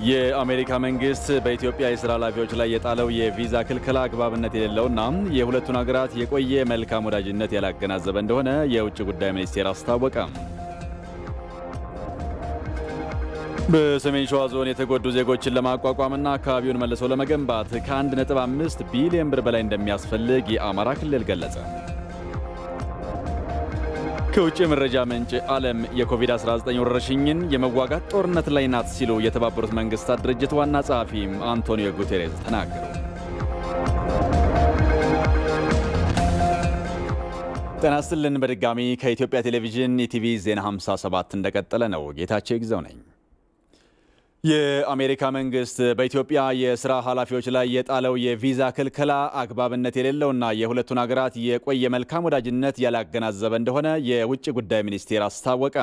የአሜሪካ መንግስት በኢትዮጵያ የሥራ ኃላፊዎች ላይ የጣለው የቪዛ ክልከላ አግባብነት የሌለውና የሁለቱን ሀገራት የቆየ መልካም ወዳጅነት ያላገናዘበ እንደሆነ የውጭ ጉዳይ ሚኒስቴር አስታወቀ። በሰሜን ሸዋ ዞን የተጎዱ ዜጎችን ለማቋቋምና አካባቢውን መልሶ ለመገንባት ከ1.5 ቢሊዮን ብር በላይ እንደሚያስፈልግ የአማራ ክልል ገለጸ። ከውጭ መረጃ ምንጭ ዓለም የኮቪድ-19 ወረርሽኝን የመዋጋት ጦርነት ላይ ናት ሲሉ የተባበሩት መንግስታት ድርጅት ዋና ጸሐፊ አንቶኒዮ ጉቴሬስ ተናገሩ። ጤና ይስጥልን። በድጋሚ ከኢትዮጵያ ቴሌቪዥን ኢቲቪ ዜና 57 እንደቀጠለ ነው። ጌታቸው ይግዛው ነኝ። የአሜሪካ መንግስት በኢትዮጵያ የሥራ ኃላፊዎች ላይ የጣለው የቪዛ ክልከላ አግባብነት የሌለውና የሁለቱን ሀገራት የቆየ መልካም ወዳጅነት ያላገናዘበ እንደሆነ የውጭ ጉዳይ ሚኒስቴር አስታወቀ።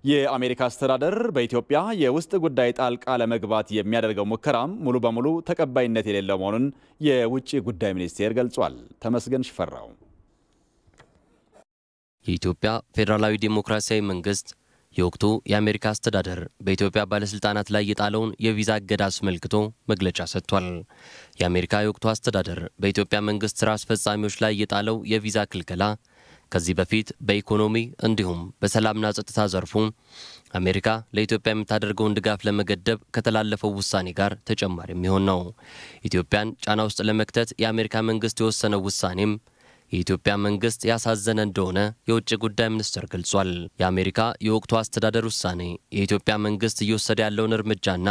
የአሜሪካ አስተዳደር በኢትዮጵያ የውስጥ ጉዳይ ጣልቃ ለመግባት የሚያደርገው ሙከራም ሙሉ በሙሉ ተቀባይነት የሌለው መሆኑን የውጭ ጉዳይ ሚኒስቴር ገልጿል። ተመስገን ሽፈራው። የኢትዮጵያ ፌዴራላዊ ዲሞክራሲያዊ መንግስት የወቅቱ የአሜሪካ አስተዳደር በኢትዮጵያ ባለስልጣናት ላይ የጣለውን የቪዛ እገዳ አስመልክቶ መግለጫ ሰጥቷል። የአሜሪካ የወቅቱ አስተዳደር በኢትዮጵያ መንግስት ስራ አስፈጻሚዎች ላይ የጣለው የቪዛ ክልከላ ከዚህ በፊት በኢኮኖሚ እንዲሁም በሰላምና ጸጥታ ዘርፉ አሜሪካ ለኢትዮጵያ የምታደርገውን ድጋፍ ለመገደብ ከተላለፈው ውሳኔ ጋር ተጨማሪ የሚሆን ነው። ኢትዮጵያን ጫና ውስጥ ለመክተት የአሜሪካ መንግስት የወሰነው ውሳኔም የኢትዮጵያ መንግስት ያሳዘነ እንደሆነ የውጭ ጉዳይ ሚኒስትር ገልጿል። የአሜሪካ የወቅቱ አስተዳደር ውሳኔ የኢትዮጵያ መንግስት እየወሰደ ያለውን እርምጃና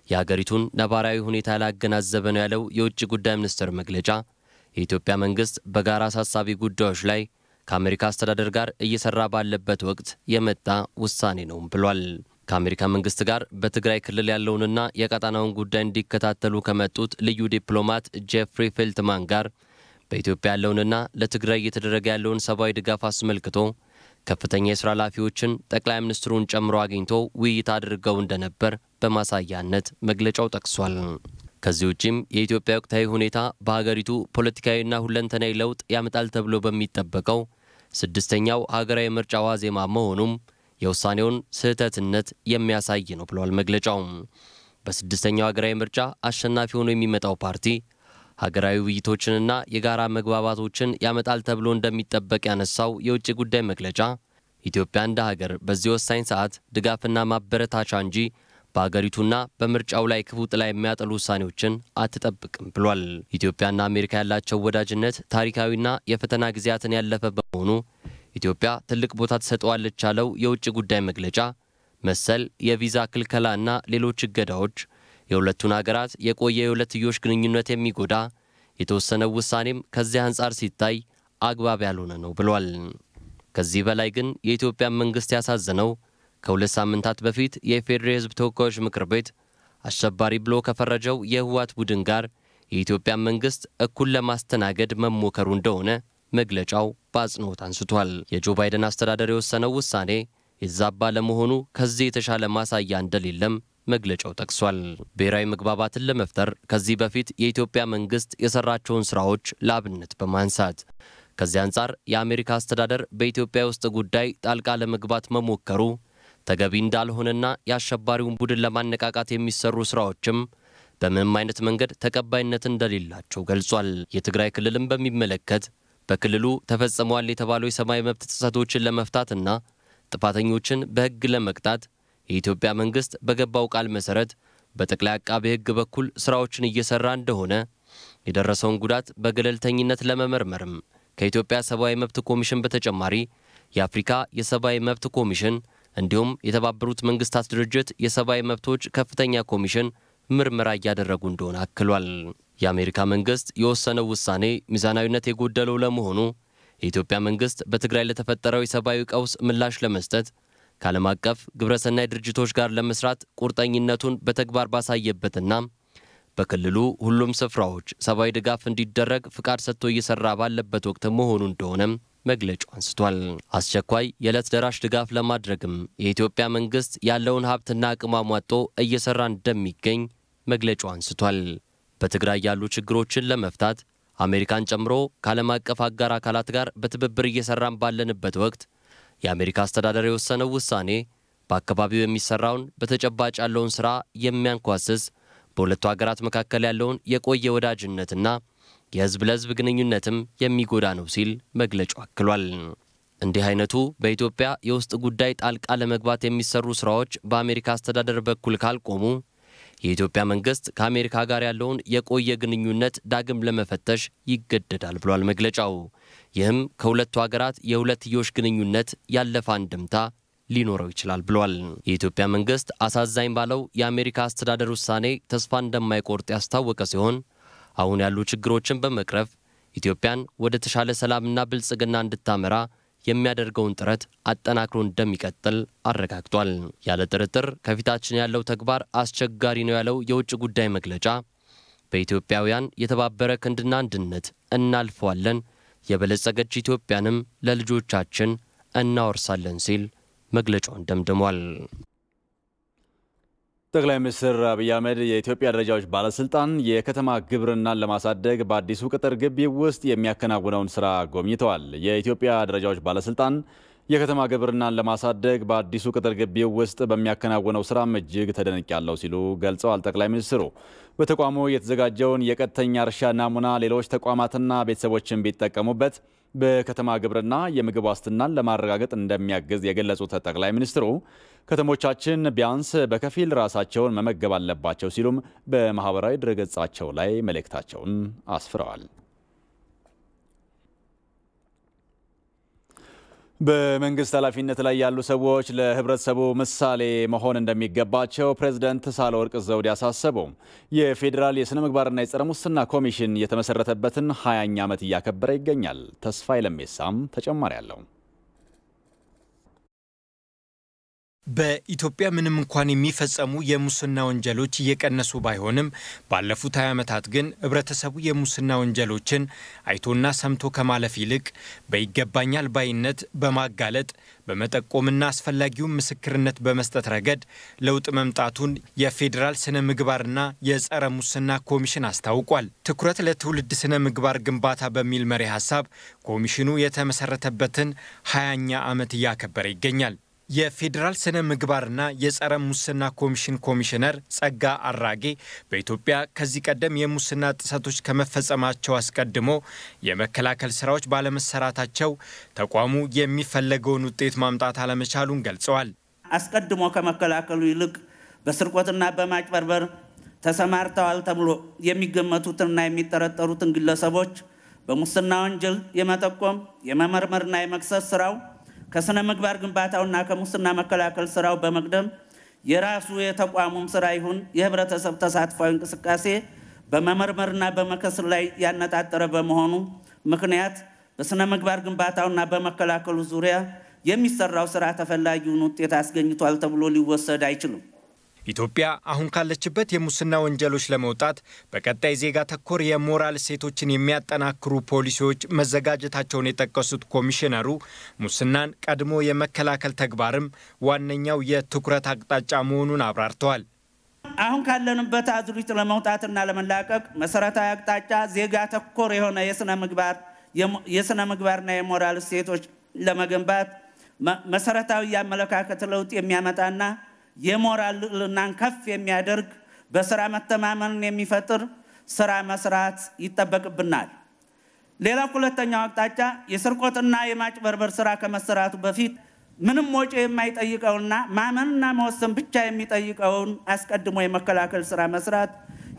የሀገሪቱን ነባራዊ ሁኔታ ያላገናዘበ ነው ያለው የውጭ ጉዳይ ሚኒስትር መግለጫ የኢትዮጵያ መንግስት በጋራ አሳሳቢ ጉዳዮች ላይ ከአሜሪካ አስተዳደር ጋር እየሰራ ባለበት ወቅት የመጣ ውሳኔ ነው ብሏል። ከአሜሪካ መንግስት ጋር በትግራይ ክልል ያለውንና የቀጣናውን ጉዳይ እንዲከታተሉ ከመጡት ልዩ ዲፕሎማት ጄፍሪ ፌልትማን ጋር በኢትዮጵያ ያለውንና ለትግራይ እየተደረገ ያለውን ሰብአዊ ድጋፍ አስመልክቶ ከፍተኛ የሥራ ኃላፊዎችን ጠቅላይ ሚኒስትሩን ጨምሮ አግኝቶ ውይይት አድርገው እንደነበር በማሳያነት መግለጫው ጠቅሷል። ከዚህ ውጪም የኢትዮጵያ ወቅታዊ ሁኔታ በሀገሪቱ ፖለቲካዊና ሁለንተናዊ ለውጥ ያመጣል ተብሎ በሚጠበቀው ስድስተኛው ሀገራዊ ምርጫ ዋዜማ መሆኑም የውሳኔውን ስህተትነት የሚያሳይ ነው ብሏል መግለጫው። በስድስተኛው ሀገራዊ ምርጫ አሸናፊ ሆኖ የሚመጣው ፓርቲ ሀገራዊ ውይይቶችንና የጋራ መግባባቶችን ያመጣል ተብሎ እንደሚጠበቅ ያነሳው የውጭ ጉዳይ መግለጫ ኢትዮጵያ እንደ ሀገር በዚህ ወሳኝ ሰዓት ድጋፍና ማበረታቻ እንጂ በሀገሪቱና በምርጫው ላይ ክፉ ጥላ የሚያጠሉ ውሳኔዎችን አትጠብቅም ብሏል። ኢትዮጵያና አሜሪካ ያላቸው ወዳጅነት ታሪካዊና የፈተና ጊዜያትን ያለፈ በመሆኑ ኢትዮጵያ ትልቅ ቦታ ትሰጠዋለች ያለው የውጭ ጉዳይ መግለጫ መሰል የቪዛ ክልከላና ሌሎች እገዳዎች የሁለቱን ሀገራት የቆየ የሁለትዮሽ ግንኙነት የሚጎዳ የተወሰነ ውሳኔም ከዚህ አንጻር ሲታይ አግባብ ያልሆነ ነው ብሏል። ከዚህ በላይ ግን የኢትዮጵያ መንግስት ያሳዘነው ከሁለት ሳምንታት በፊት የፌዴራል ሕዝብ ተወካዮች ምክር ቤት አሸባሪ ብሎ ከፈረጀው የህወሓት ቡድን ጋር የኢትዮጵያ መንግስት እኩል ለማስተናገድ መሞከሩ እንደሆነ መግለጫው በአጽንኦት አንስቷል። የጆ ባይደን አስተዳደር የወሰነው ውሳኔ የተዛባ ለመሆኑ ከዚህ የተሻለ ማሳያ እንደሌለም መግለጫው ጠቅሷል። ብሔራዊ መግባባትን ለመፍጠር ከዚህ በፊት የኢትዮጵያ መንግስት የሰራቸውን ስራዎች ለአብነት በማንሳት ከዚህ አንጻር የአሜሪካ አስተዳደር በኢትዮጵያ ውስጥ ጉዳይ ጣልቃ ለመግባት መሞከሩ ተገቢ እንዳልሆነና የአሸባሪውን ቡድን ለማነቃቃት የሚሰሩ ስራዎችም በምንም አይነት መንገድ ተቀባይነት እንደሌላቸው ገልጿል። የትግራይ ክልልን በሚመለከት በክልሉ ተፈጽመዋል የተባሉ የሰብአዊ መብት ጥሰቶችን ለመፍታትና ጥፋተኞችን በህግ ለመቅጣት የኢትዮጵያ መንግስት በገባው ቃል መሰረት በጠቅላይ አቃቤ ህግ በኩል ስራዎችን እየሰራ እንደሆነ የደረሰውን ጉዳት በገለልተኝነት ለመመርመርም ከኢትዮጵያ ሰብአዊ መብት ኮሚሽን በተጨማሪ የአፍሪካ የሰብአዊ መብት ኮሚሽን እንዲሁም የተባበሩት መንግስታት ድርጅት የሰብአዊ መብቶች ከፍተኛ ኮሚሽን ምርመራ እያደረጉ እንደሆነ አክሏል። የአሜሪካ መንግስት የወሰነው ውሳኔ ሚዛናዊነት የጎደለው ለመሆኑ የኢትዮጵያ መንግስት በትግራይ ለተፈጠረው የሰብአዊ ቀውስ ምላሽ ለመስጠት ከዓለም አቀፍ ግብረሰናይ ድርጅቶች ጋር ለመስራት ቁርጠኝነቱን በተግባር ባሳየበትና በክልሉ ሁሉም ስፍራዎች ሰብአዊ ድጋፍ እንዲደረግ ፍቃድ ሰጥቶ እየሰራ ባለበት ወቅት መሆኑ እንደሆነም መግለጫው አንስቷል። አስቸኳይ የዕለት ደራሽ ድጋፍ ለማድረግም የኢትዮጵያ መንግስት ያለውን ሀብትና አቅም አሟጦ እየሰራ እንደሚገኝ መግለጫው አንስቷል። በትግራይ ያሉ ችግሮችን ለመፍታት አሜሪካን ጨምሮ ከዓለም አቀፍ አጋር አካላት ጋር በትብብር እየሰራን ባለንበት ወቅት የአሜሪካ አስተዳደር የወሰነው ውሳኔ በአካባቢው የሚሰራውን በተጨባጭ ያለውን ስራ የሚያንኳስስ በሁለቱ ሀገራት መካከል ያለውን የቆየ ወዳጅነትና የህዝብ ለህዝብ ግንኙነትም የሚጎዳ ነው ሲል መግለጫው አክሏል። እንዲህ አይነቱ በኢትዮጵያ የውስጥ ጉዳይ ጣልቃ ለመግባት የሚሰሩ ስራዎች በአሜሪካ አስተዳደር በኩል ካልቆሙ የኢትዮጵያ መንግስት ከአሜሪካ ጋር ያለውን የቆየ ግንኙነት ዳግም ለመፈተሽ ይገደዳል ብሏል መግለጫው። ይህም ከሁለቱ ሀገራት የሁለትዮሽ ግንኙነት ያለፈ አንድምታ ሊኖረው ይችላል ብሏል። የኢትዮጵያ መንግስት አሳዛኝ ባለው የአሜሪካ አስተዳደር ውሳኔ ተስፋ እንደማይቆርጥ ያስታወቀ ሲሆን አሁን ያሉ ችግሮችን በመቅረፍ ኢትዮጵያን ወደ ተሻለ ሰላምና ብልጽግና እንድታመራ የሚያደርገውን ጥረት አጠናክሮ እንደሚቀጥል አረጋግጧል። ያለ ጥርጥር ከፊታችን ያለው ተግባር አስቸጋሪ ነው ያለው የውጭ ጉዳይ መግለጫ በኢትዮጵያውያን የተባበረ ክንድና አንድነት እናልፈዋለን፣ የበለጸገች ኢትዮጵያንም ለልጆቻችን እናወርሳለን ሲል መግለጫውን ደምድሟል። ጠቅላይ ሚኒስትር አብይ አህመድ የኢትዮጵያ ደረጃዎች ባለስልጣን የከተማ ግብርናን ለማሳደግ በአዲሱ ቅጥር ግቢ ውስጥ የሚያከናውነውን ስራ ጎብኝተዋል። የኢትዮጵያ ደረጃዎች ባለስልጣን የከተማ ግብርናን ለማሳደግ በአዲሱ ቅጥር ግቢ ውስጥ በሚያከናውነው ስራም እጅግ ተደንቄያለሁ ሲሉ ገልጸዋል። ጠቅላይ ሚኒስትሩ በተቋሙ የተዘጋጀውን የቀጥተኛ እርሻ ናሙና ሌሎች ተቋማትና ቤተሰቦችን ቢጠቀሙበት በከተማ ግብርና የምግብ ዋስትናን ለማረጋገጥ እንደሚያግዝ የገለጹት ጠቅላይ ሚኒስትሩ ከተሞቻችን ቢያንስ በከፊል ራሳቸውን መመገብ አለባቸው ሲሉም በማህበራዊ ድረገጻቸው ላይ መልእክታቸውን አስፍረዋል። በመንግስት ኃላፊነት ላይ ያሉ ሰዎች ለህብረተሰቡ ምሳሌ መሆን እንደሚገባቸው ፕሬዝዳንት ሳህለወርቅ ዘውዴ አሳሰቡ። የፌዴራል የሥነ ምግባርና የጸረ ሙስና ኮሚሽን የተመሰረተበትን 20ኛ ዓመት እያከበረ ይገኛል። ተስፋዬ ለሜሳም ተጨማሪ አለው። በኢትዮጵያ ምንም እንኳን የሚፈጸሙ የሙስና ወንጀሎች እየቀነሱ ባይሆንም ባለፉት 20 ዓመታት ግን ህብረተሰቡ የሙስና ወንጀሎችን አይቶና ሰምቶ ከማለፍ ይልቅ በይገባኛል ባይነት በማጋለጥ በመጠቆምና አስፈላጊውን ምስክርነት በመስጠት ረገድ ለውጥ መምጣቱን የፌዴራል ስነ ምግባርና የጸረ ሙስና ኮሚሽን አስታውቋል። ትኩረት ለትውልድ ስነ ምግባር ግንባታ በሚል መሪ ሐሳብ ኮሚሽኑ የተመሰረተበትን 20ኛ ዓመት እያከበረ ይገኛል። የፌዴራል ስነ ምግባርና የጸረ ሙስና ኮሚሽን ኮሚሽነር ጸጋ አራጌ በኢትዮጵያ ከዚህ ቀደም የሙስና ጥሰቶች ከመፈጸማቸው አስቀድሞ የመከላከል ስራዎች ባለመሰራታቸው ተቋሙ የሚፈለገውን ውጤት ማምጣት አለመቻሉን ገልጸዋል። አስቀድሞ ከመከላከሉ ይልቅ በስርቆትና በማጭበርበር ተሰማርተዋል ተብሎ የሚገመቱትና የሚጠረጠሩትን ግለሰቦች በሙስና ወንጀል የመጠቆም የመመርመርና የመክሰስ ስራው ከስነ ምግባር ግንባታውና ከሙስና መከላከል ስራው በመቅደም የራሱ የተቋሙም ስራ ይሁን የህብረተሰብ ተሳትፏዊ እንቅስቃሴ በመመርመርና በመከሰስ ላይ ያነጣጠረ በመሆኑ ምክንያት በስነ ምግባር ግንባታውና በመከላከሉ ዙሪያ የሚሰራው ስራ ተፈላጊውን ውጤት አስገኝቷል ተብሎ ሊወሰድ አይችልም። ኢትዮጵያ አሁን ካለችበት የሙስና ወንጀሎች ለመውጣት በቀጣይ ዜጋ ተኮር የሞራል እሴቶችን የሚያጠናክሩ ፖሊሲዎች መዘጋጀታቸውን የጠቀሱት ኮሚሽነሩ ሙስናን ቀድሞ የመከላከል ተግባርም ዋነኛው የትኩረት አቅጣጫ መሆኑን አብራርተዋል። አሁን ካለንበት አዙሪት ለመውጣትና ለመላቀቅ መሰረታዊ አቅጣጫ ዜጋ ተኮር የሆነ የስነ ምግባርና የሞራል እሴቶች ለመገንባት መሰረታዊ የአመለካከት ለውጥ የሚያመጣና የሞራል ልዕልናን ከፍ የሚያደርግ በስራ መተማመንን የሚፈጥር ስራ መስራት ይጠበቅብናል። ሌላው ሁለተኛው አቅጣጫ የስርቆትና የማጭበርበር ስራ ከመሰራቱ በፊት ምንም ወጪ የማይጠይቀውና ማመንና መወሰን ብቻ የሚጠይቀውን አስቀድሞ የመከላከል ስራ መስራት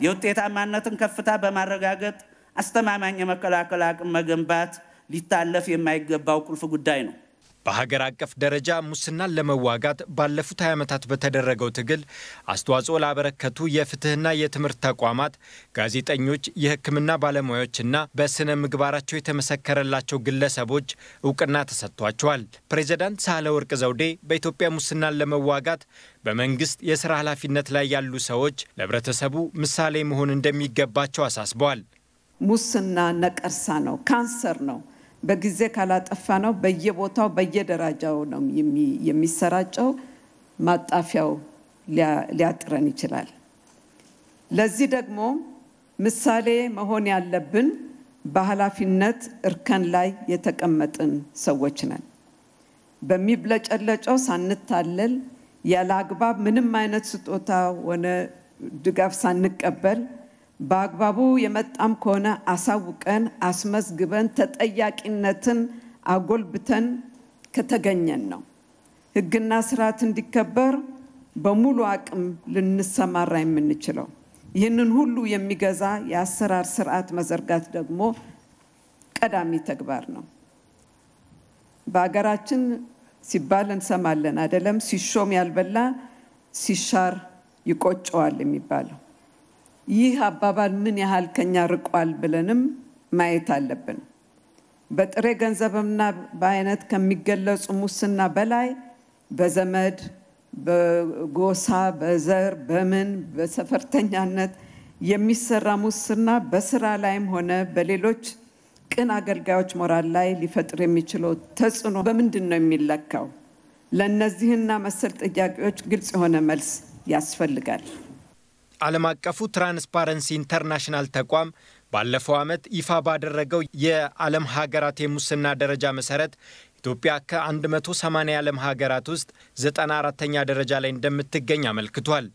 የውጤታማነትን ከፍታ በማረጋገጥ አስተማማኝ የመከላከል አቅም መገንባት ሊታለፍ የማይገባው ቁልፍ ጉዳይ ነው። በሀገር አቀፍ ደረጃ ሙስናን ለመዋጋት ባለፉት 20 ዓመታት በተደረገው ትግል አስተዋጽኦ ላበረከቱ የፍትህና የትምህርት ተቋማት፣ ጋዜጠኞች፣ የሕክምና ባለሙያዎችና በስነ ምግባራቸው የተመሰከረላቸው ግለሰቦች እውቅና ተሰጥቷቸዋል። ፕሬዝዳንት ሳህለወርቅ ዘውዴ በኢትዮጵያ ሙስናን ለመዋጋት በመንግስት የሥራ ኃላፊነት ላይ ያሉ ሰዎች ለህብረተሰቡ ምሳሌ መሆን እንደሚገባቸው አሳስበዋል። ሙስና ነቀርሳ ነው፣ ካንሰር ነው። በጊዜ ካላጠፋ ነው በየቦታው በየደረጃው ነው የሚሰራጨው። ማጣፊያው ሊያጥረን ይችላል። ለዚህ ደግሞ ምሳሌ መሆን ያለብን በኃላፊነት እርከን ላይ የተቀመጥን ሰዎች ነን። በሚብለጨለጨው ሳንታለል ያለ አግባብ ምንም አይነት ስጦታ ሆነ ድጋፍ ሳንቀበል በአግባቡ የመጣም ከሆነ አሳውቀን አስመዝግበን ተጠያቂነትን አጎልብተን ከተገኘን ነው ህግና ስርዓት እንዲከበር በሙሉ አቅም ልንሰማራ የምንችለው። ይህንን ሁሉ የሚገዛ የአሰራር ስርዓት መዘርጋት ደግሞ ቀዳሚ ተግባር ነው። በአገራችን ሲባል እንሰማለን አይደለም? ሲሾም ያልበላ ሲሻር ይቆጨዋል የሚባለው። ይህ አባባል ምን ያህል ከኛ ርቋል ብለንም ማየት አለብን። በጥሬ ገንዘብና በአይነት ከሚገለጹ ሙስና በላይ በዘመድ በጎሳ በዘር በምን በሰፈርተኛነት የሚሰራ ሙስና በስራ ላይም ሆነ በሌሎች ቅን አገልጋዮች ሞራል ላይ ሊፈጥር የሚችለው ተጽዕኖ በምንድን ነው የሚለካው? ለነዚህና መሰል ጥያቄዎች ግልጽ የሆነ መልስ ያስፈልጋል። ዓለም አቀፉ ትራንስፓረንሲ ኢንተርናሽናል ተቋም ባለፈው ዓመት ይፋ ባደረገው የዓለም ሀገራት የሙስና ደረጃ መሰረት ኢትዮጵያ ከ180 የዓለም ሀገራት ውስጥ 94ኛ ደረጃ ላይ እንደምትገኝ አመልክቷል።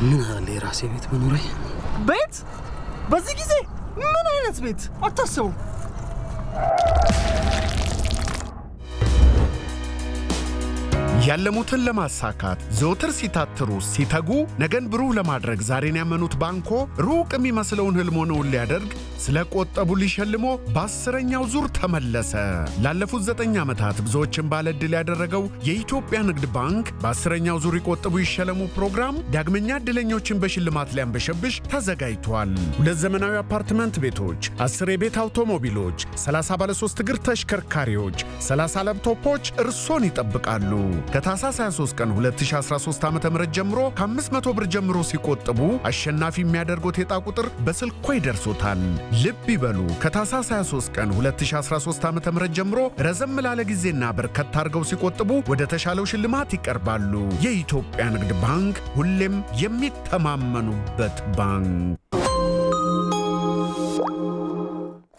ምን አለ የራሴ ቤት መኖሪያ ቤት? በዚህ ጊዜ ምን አይነት ቤት አታስቡ? ያለሙትን ለማሳካት ዘውትር ሲታትሩ ሲተጉ ነገን ብሩህ ለማድረግ ዛሬን ያመኑት ባንኮ ሩቅ የሚመስለውን ህልሞን ሊያደርግ ስለቆጠቡ ሊሸልሞ በ10ኛው ዙር ተመለሰ። ላለፉት 9 ዓመታት ብዙዎችን ባለድል ያደረገው የኢትዮጵያ ንግድ ባንክ በ10ኛው ዙር ይቆጥቡ ይሸለሙ ፕሮግራም ዳግመኛ እድለኞችን በሽልማት ሊያንበሸብሽ ተዘጋጅቷል። 2 ዘመናዊ አፓርትመንት ቤቶች፣ 10 የቤት አውቶሞቢሎች፣ 30 ባለ 3 እግር ተሽከርካሪዎች፣ 30 ላፕቶፖች እርሶን ይጠብቃሉ። ከታህሳስ 23 ቀን 2013 ዓ.ም ጀምሮ ከ500 ብር ጀምሮ ሲቆጥቡ አሸናፊ የሚያደርጉት የዕጣ ቁጥር በስልኮ ይደርሶታል። ልብ ይበሉ፣ ከታህሳስ 23 ቀን 2013 ዓ.ም ጀምሮ ረዘም ላለ ጊዜና በርከት አድርገው ሲቆጥቡ ወደ ተሻለው ሽልማት ይቀርባሉ። የኢትዮጵያ ንግድ ባንክ ሁሌም የሚተማመኑበት ባንክ።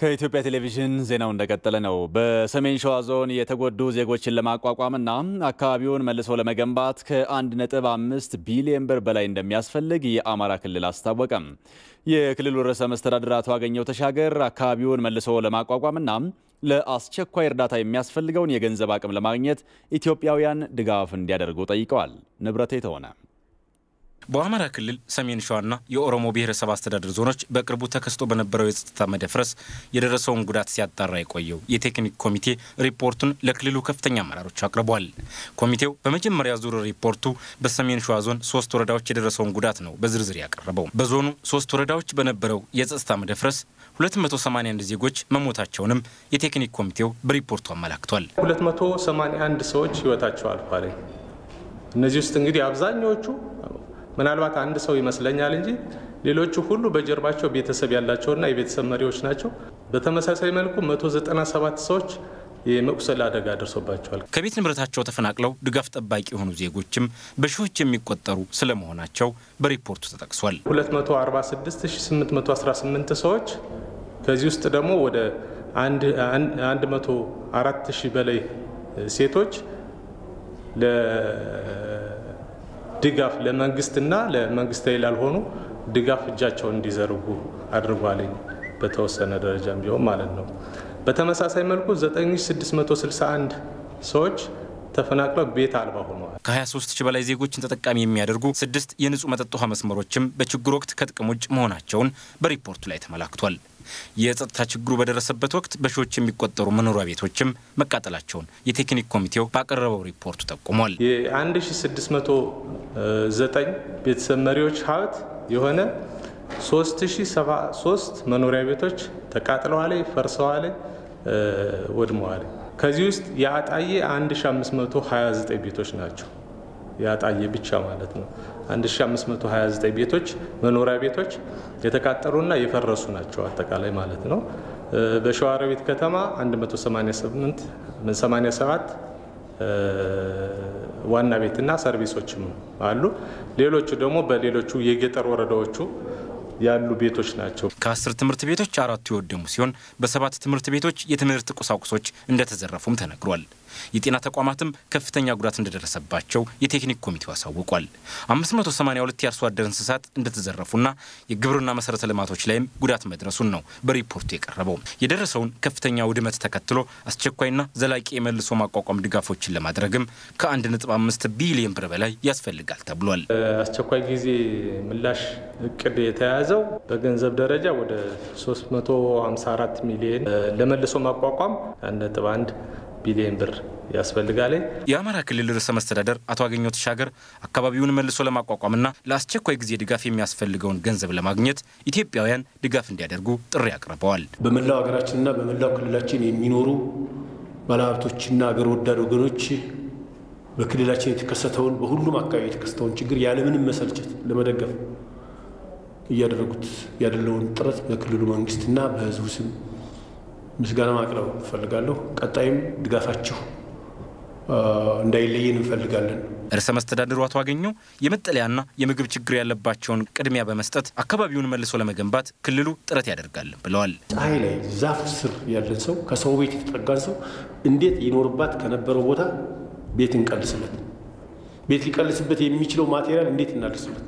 ከኢትዮጵያ ቴሌቪዥን ዜናው እንደቀጠለ ነው። በሰሜን ሸዋ ዞን የተጎዱ ዜጎችን ለማቋቋምና አካባቢውን መልሶ ለመገንባት ከ1.5 ቢሊዮን ብር በላይ እንደሚያስፈልግ የአማራ ክልል አስታወቀም። የክልሉ ርዕሰ መስተዳድር አቶ አገኘሁ ተሻገር አካባቢውን መልሶ ለማቋቋምና ለአስቸኳይ እርዳታ የሚያስፈልገውን የገንዘብ አቅም ለማግኘት ኢትዮጵያውያን ድጋፍ እንዲያደርጉ ጠይቀዋል። ንብረቴ ተሆነ በአማራ ክልል ሰሜን ሸዋና የኦሮሞ ብሔረሰብ አስተዳደር ዞኖች በቅርቡ ተከስቶ በነበረው የጸጥታ መደፍረስ የደረሰውን ጉዳት ሲያጣራ የቆየው የቴክኒክ ኮሚቴ ሪፖርቱን ለክልሉ ከፍተኛ አመራሮች አቅርቧል። ኮሚቴው በመጀመሪያ ዙር ሪፖርቱ በሰሜን ሸዋ ዞን 3 ወረዳዎች የደረሰውን ጉዳት ነው በዝርዝር ያቀረበው። በዞኑ 3 ወረዳዎች በነበረው የጸጥታ መደፍረስ 281 ዜጎች መሞታቸውንም የቴክኒክ ኮሚቴው በሪፖርቱ አመላክቷል። 281 ሰዎች ህይወታቸው አልፏል። እነዚህ ውስጥ እንግዲህ አብዛኞቹ ምናልባት አንድ ሰው ይመስለኛል እንጂ ሌሎቹ ሁሉ በጀርባቸው ቤተሰብ ያላቸውና የቤተሰብ መሪዎች ናቸው። በተመሳሳይ መልኩ 197 ሰዎች የመቁሰል አደጋ ደርሶባቸዋል። ከቤት ንብረታቸው ተፈናቅለው ድጋፍ ጠባቂ የሆኑ ዜጎችም በሺዎች የሚቆጠሩ ስለመሆናቸው በሪፖርቱ ተጠቅሷል። 246818 ሰዎች ከዚህ ውስጥ ደግሞ ወደ 104000 በላይ ሴቶች ድጋፍ ለመንግስትና ለመንግስታዊ ላልሆኑ ድጋፍ እጃቸውን እንዲዘርጉ አድርጓል። በተወሰነ ደረጃም ቢሆን ማለት ነው። በተመሳሳይ መልኩ 9661 ሰዎች ተፈናቅለው ቤት አልባ ሆነዋል። ከ23000 በላይ ዜጎችን ተጠቃሚ የሚያደርጉ 6 የንጹህ መጠጥ ውሃ መስመሮችም በችግር ወቅት ከጥቅም ውጭ መሆናቸውን በሪፖርቱ ላይ ተመላክቷል። የጸጥታ ችግሩ በደረሰበት ወቅት በሺዎች የሚቆጠሩ መኖሪያ ቤቶችም መቃጠላቸውን የቴክኒክ ኮሚቴው ባቀረበው ሪፖርቱ ጠቁሟል። የ1609 ቤተሰብ መሪዎች ሀብት የሆነ 3073 መኖሪያ ቤቶች ተቃጥለዋል፣ ፈርሰዋል፣ ወድመዋል። ከዚህ ውስጥ የአጣዬ 1529 ቤቶች ናቸው። የአጣዬ ብቻ ማለት ነው 1529 ቤቶች መኖሪያ ቤቶች የተቃጠሉና የፈረሱ ናቸው አጠቃላይ ማለት ነው። በሸዋሮቢት ከተማ 187 ዋና ቤትና ሰርቪሶችም አሉ። ሌሎቹ ደግሞ በሌሎቹ የገጠር ወረዳዎቹ ያሉ ቤቶች ናቸው። ከ10 ትምህርት ቤቶች 4 የወደሙ ሲሆን በ7 ትምህርት ቤቶች የትምህርት ቁሳቁሶች እንደተዘረፉም ተነግሯል። የጤና ተቋማትም ከፍተኛ ጉዳት እንደደረሰባቸው የቴክኒክ ኮሚቴው አሳውቋል። 582 የአርሶ አደር እንስሳት እንደተዘረፉና የግብርና መሰረተ ልማቶች ላይም ጉዳት መድረሱን ነው በሪፖርቱ የቀረበው። የደረሰውን ከፍተኛ ውድመት ተከትሎ አስቸኳይና ዘላቂ የመልሶ ማቋቋም ድጋፎችን ለማድረግም ከ1.5 ቢሊዮን ብር በላይ ያስፈልጋል ተብሏል። አስቸኳይ ጊዜ ምላሽ እቅድ የተያዘው በገንዘብ ደረጃ ወደ 354 ሚሊዮን ለመልሶ ማቋቋም 1.1 ቢሊዮን ብር ያስፈልጋል። የአማራ ክልል ርዕሰ መስተዳደር አቶ አገኘሁ ተሻገር አካባቢውን መልሶ ለማቋቋምና ለአስቸኳይ ጊዜ ድጋፍ የሚያስፈልገውን ገንዘብ ለማግኘት ኢትዮጵያውያን ድጋፍ እንዲያደርጉ ጥሪ አቅርበዋል። በመላው ሀገራችንና በመላው ክልላችን የሚኖሩ ባለሀብቶችና ሀገር ወዳድ ወገኖች በክልላችን የተከሰተውን በሁሉም አካባቢ የተከሰተውን ችግር ያለምንም መሰልቸት ለመደገፍ እያደረጉት ያለውን ጥረት በክልሉ መንግስትና በህዝቡ ስም ምስጋና ማቅረብ ፈልጋለሁ። ቀጣይም ድጋፋችሁ እንዳይለየን እንፈልጋለን። ርዕሰ መስተዳድሩ አቶ አገኘሁ የመጠለያና የምግብ ችግር ያለባቸውን ቅድሚያ በመስጠት አካባቢውን መልሶ ለመገንባት ክልሉ ጥረት ያደርጋል ብለዋል። ፀሐይ ላይ ዛፍ ስር ያለን ሰው ከሰው ቤት የተጠጋን ሰው እንዴት ይኖርባት ከነበረው ቦታ ቤት እንቀልስለት፣ ቤት ሊቀልስበት የሚችለው ማቴሪያል እንዴት እናደርስለት፣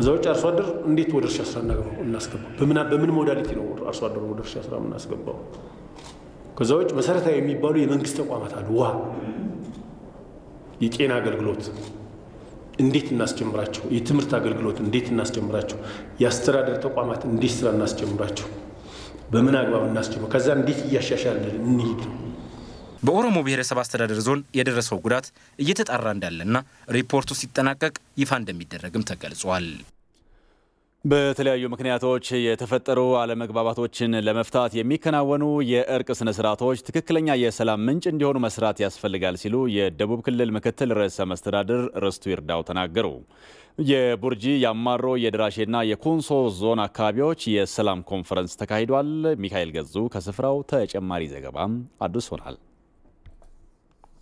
እዛዎች አርሶ አደር እንዴት ወደ እርሻ ስራ እናስገባው፣ በምን ሞዳሊቲ ነው አርሶ አደር ወደ እርሻ ስራ እናስገባው። ከዛዎች መሰረታዊ የሚባሉ የመንግስት ተቋማት አሉ። ውሃ፣ የጤና አገልግሎት እንዴት እናስጀምራቸው፣ የትምህርት አገልግሎት እንዴት እናስጀምራቸው፣ የአስተዳደር ተቋማት እንዴት ስራ እናስጀምራቸው፣ በምን አግባብ እናስጀምራቸው፣ ከዛ እንዴት እያሻሻልን እንሂድ። በኦሮሞ ብሔረሰብ አስተዳደር ዞን የደረሰው ጉዳት እየተጣራ እንዳለና ሪፖርቱ ሲጠናቀቅ ይፋ እንደሚደረግም ተገልጿል። በተለያዩ ምክንያቶች የተፈጠሩ አለመግባባቶችን ለመፍታት የሚከናወኑ የእርቅ ስነ ስርዓቶች ትክክለኛ የሰላም ምንጭ እንዲሆኑ መስራት ያስፈልጋል ሲሉ የደቡብ ክልል ምክትል ርዕሰ መስተዳድር ርስቱ ይርዳው ተናገሩ። የቡርጂ፣ የአማሮ፣ የድራሼና የኮንሶ ዞን አካባቢዎች የሰላም ኮንፈረንስ ተካሂዷል። ሚካኤል ገዙ ከስፍራው ተጨማሪ ዘገባም አድርሶናል።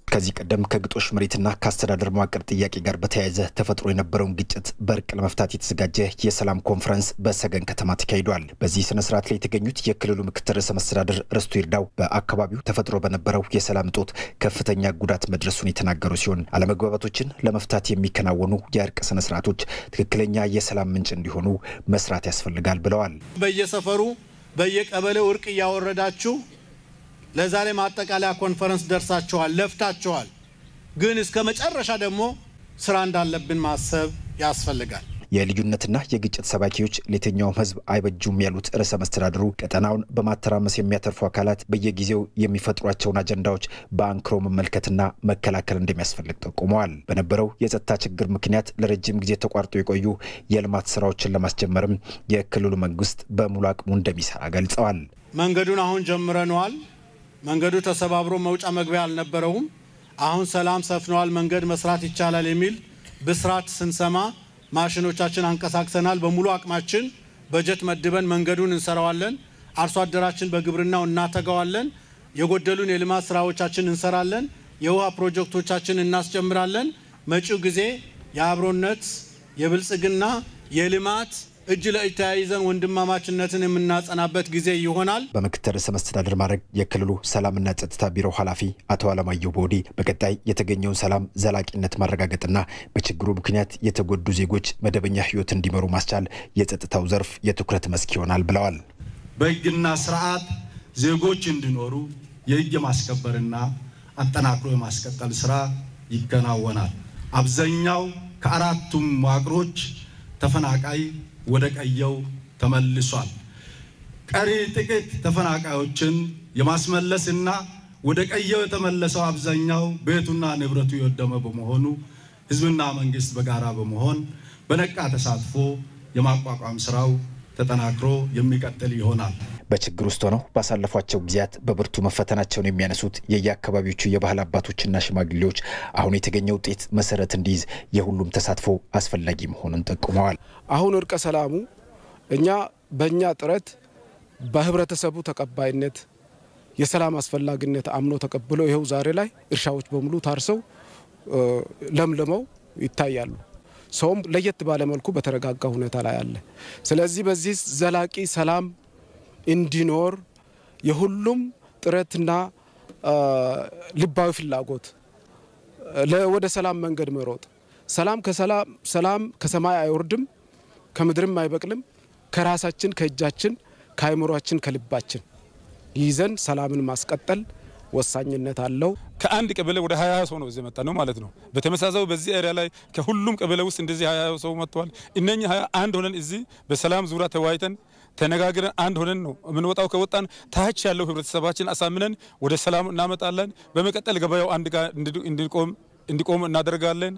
ከዚህ ቀደም ከግጦሽ መሬትና ከአስተዳደር መዋቅር ጥያቄ ጋር በተያያዘ ተፈጥሮ የነበረውን ግጭት በእርቅ ለመፍታት የተዘጋጀ የሰላም ኮንፈረንስ በሰገን ከተማ ተካሂዷል። በዚህ ስነ ስርዓት ላይ የተገኙት የክልሉ ምክትል ርዕሰ መስተዳድር ርስቱ ይርዳው በአካባቢው ተፈጥሮ በነበረው የሰላም እጦት ከፍተኛ ጉዳት መድረሱን የተናገሩ ሲሆን አለመግባባቶችን ለመፍታት የሚከናወኑ የእርቅ ስነ ስርዓቶች ትክክለኛ የሰላም ምንጭ እንዲሆኑ መስራት ያስፈልጋል ብለዋል። በየሰፈሩ በየቀበሌው እርቅ ያወረዳችሁ ለዛሬ ማጠቃለያ ኮንፈረንስ ደርሳችኋል፣ ለፍታችኋል። ግን እስከ መጨረሻ ደግሞ ስራ እንዳለብን ማሰብ ያስፈልጋል። የልዩነትና የግጭት ሰባኪዎች ለየትኛውም ህዝብ አይበጁም ያሉት ርዕሰ መስተዳድሩ ቀጠናውን በማተራመስ የሚያተርፉ አካላት በየጊዜው የሚፈጥሯቸውን አጀንዳዎች በአንክሮ መመልከትና መከላከል እንደሚያስፈልግ ጠቁመዋል። በነበረው የጸጥታ ችግር ምክንያት ለረጅም ጊዜ ተቋርጦ የቆዩ የልማት ስራዎችን ለማስጀመርም የክልሉ መንግስት በሙሉ አቅሙ እንደሚሰራ ገልጸዋል። መንገዱን አሁን ጀምረናል። መንገዱ ተሰባብሮ መውጫ መግቢያ አልነበረውም። አሁን ሰላም ሰፍኗል፣ መንገድ መስራት ይቻላል የሚል ብስራት ስንሰማ ማሽኖቻችን አንቀሳቅሰናል። በሙሉ አቅማችን በጀት መድበን መንገዱን እንሰራዋለን። አርሶ አደራችን በግብርናው እናተጋዋለን። የጎደሉን የልማት ስራዎቻችን እንሰራለን። የውሃ ፕሮጀክቶቻችን እናስጀምራለን። መጪው ጊዜ የአብሮነት፣ የብልጽግና፣ የልማት እጅ ለእጅ ተያይዘን ወንድማማችነትን የምናጸናበት ጊዜ ይሆናል። በምክትል ርዕሰ መስተዳድር ማዕረግ የክልሉ ሰላምና ጸጥታ ቢሮ ኃላፊ አቶ አለማየሁ ቦዲ በቀጣይ የተገኘውን ሰላም ዘላቂነት ማረጋገጥና በችግሩ ምክንያት የተጎዱ ዜጎች መደበኛ ህይወት እንዲመሩ ማስቻል የጸጥታው ዘርፍ የትኩረት መስክ ይሆናል ብለዋል። በህግና ስርዓት ዜጎች እንዲኖሩ የህግ ማስከበርና አጠናክሮ የማስቀጠል ስራ ይከናወናል። አብዛኛው ከአራቱም መዋቅሮች ተፈናቃይ ወደ ቀየው ተመልሷል። ቀሪ ጥቂት ተፈናቃዮችን የማስመለስና ወደ ቀየው የተመለሰው አብዛኛው ቤቱና ንብረቱ የወደመ በመሆኑ ህዝብና መንግስት በጋራ በመሆን በነቃ ተሳትፎ የማቋቋም ስራው ተጠናክሮ የሚቀጥል ይሆናል። በችግር ውስጥ ሆነው ባሳለፏቸው ጊዜያት በብርቱ መፈተናቸውን የሚያነሱት የየአካባቢዎቹ የባህል አባቶችና ሽማግሌዎች አሁን የተገኘው ውጤት መሰረት እንዲይዝ የሁሉም ተሳትፎ አስፈላጊ መሆኑን ጠቁመዋል። አሁን እርቀ ሰላሙ እኛ በእኛ ጥረት በህብረተሰቡ ተቀባይነት የሰላም አስፈላጊነት አምኖ ተቀብሎ ይሄው ዛሬ ላይ እርሻዎች በሙሉ ታርሰው ለምልመው ይታያሉ። ሰውም ለየት ባለ መልኩ በተረጋጋ ሁኔታ ላይ አለ። ስለዚህ በዚህ ዘላቂ ሰላም እንዲኖር የሁሉም ጥረትና ልባዊ ፍላጎት ወደ ሰላም መንገድ መሮጥ ሰላም ከሰማይ አይወርድም ከምድርም አይበቅልም ከራሳችን ከእጃችን ከአይምሮአችን ከልባችን ይዘን ሰላምን ማስቀጠል ወሳኝነት አለው። ከአንድ ቀበሌ ወደ 20 ሰው ነው እዚህ መጣ ነው ማለት ነው። በተመሳሳይ በዚህ ኤሪያ ላይ ከሁሉም ቀበሌ ውስጥ እንደዚህ 20 ሰው መጥቷል። እነኛ 21 ሆነን እዚህ በሰላም ዙሪያ ተዋይተን ተነጋግረን አንድ ሆነን ነው የምንወጣው። ከወጣን ታች ያለው ህብረተሰባችን አሳምነን ወደ ሰላም እናመጣለን። በመቀጠል ገበያው አንድ ጋር እንዲቆም እናደርጋለን።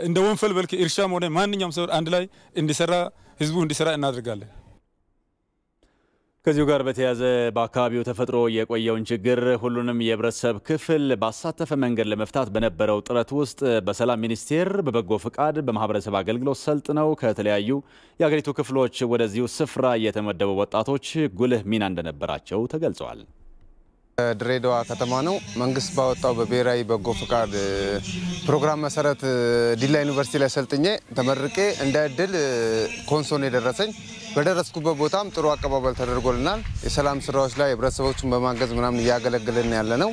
እንደ ወንፈል በልክ እርሻም ሆነ ማንኛውም ሰው አንድ ላይ እንዲሰራ ህዝቡ እንዲሰራ እናደርጋለን። ከዚሁ ጋር በተያያዘ በአካባቢው ተፈጥሮ የቆየውን ችግር ሁሉንም የህብረተሰብ ክፍል ባሳተፈ መንገድ ለመፍታት በነበረው ጥረት ውስጥ በሰላም ሚኒስቴር በበጎ ፍቃድ በማህበረሰብ አገልግሎት ሰልጥነው ከተለያዩ የሀገሪቱ ክፍሎች ወደዚሁ ስፍራ የተመደቡ ወጣቶች ጉልህ ሚና እንደነበራቸው ተገልጸዋል። ድሬዳዋ ከተማ ነው መንግስት ባወጣው በብሔራዊ በጎ ፍቃድ ፕሮግራም መሰረት ዲላ ዩኒቨርሲቲ ላይ ሰልጥኜ ተመርቄ እንደ እድል ኮንሶን የደረሰኝ በደረስኩበት ቦታም ጥሩ አቀባበል ተደርጎልናል። የሰላም ስራዎች ላይ ህብረተሰቦችን በማገዝ ምናምን ያገለግልን ያለ ነው።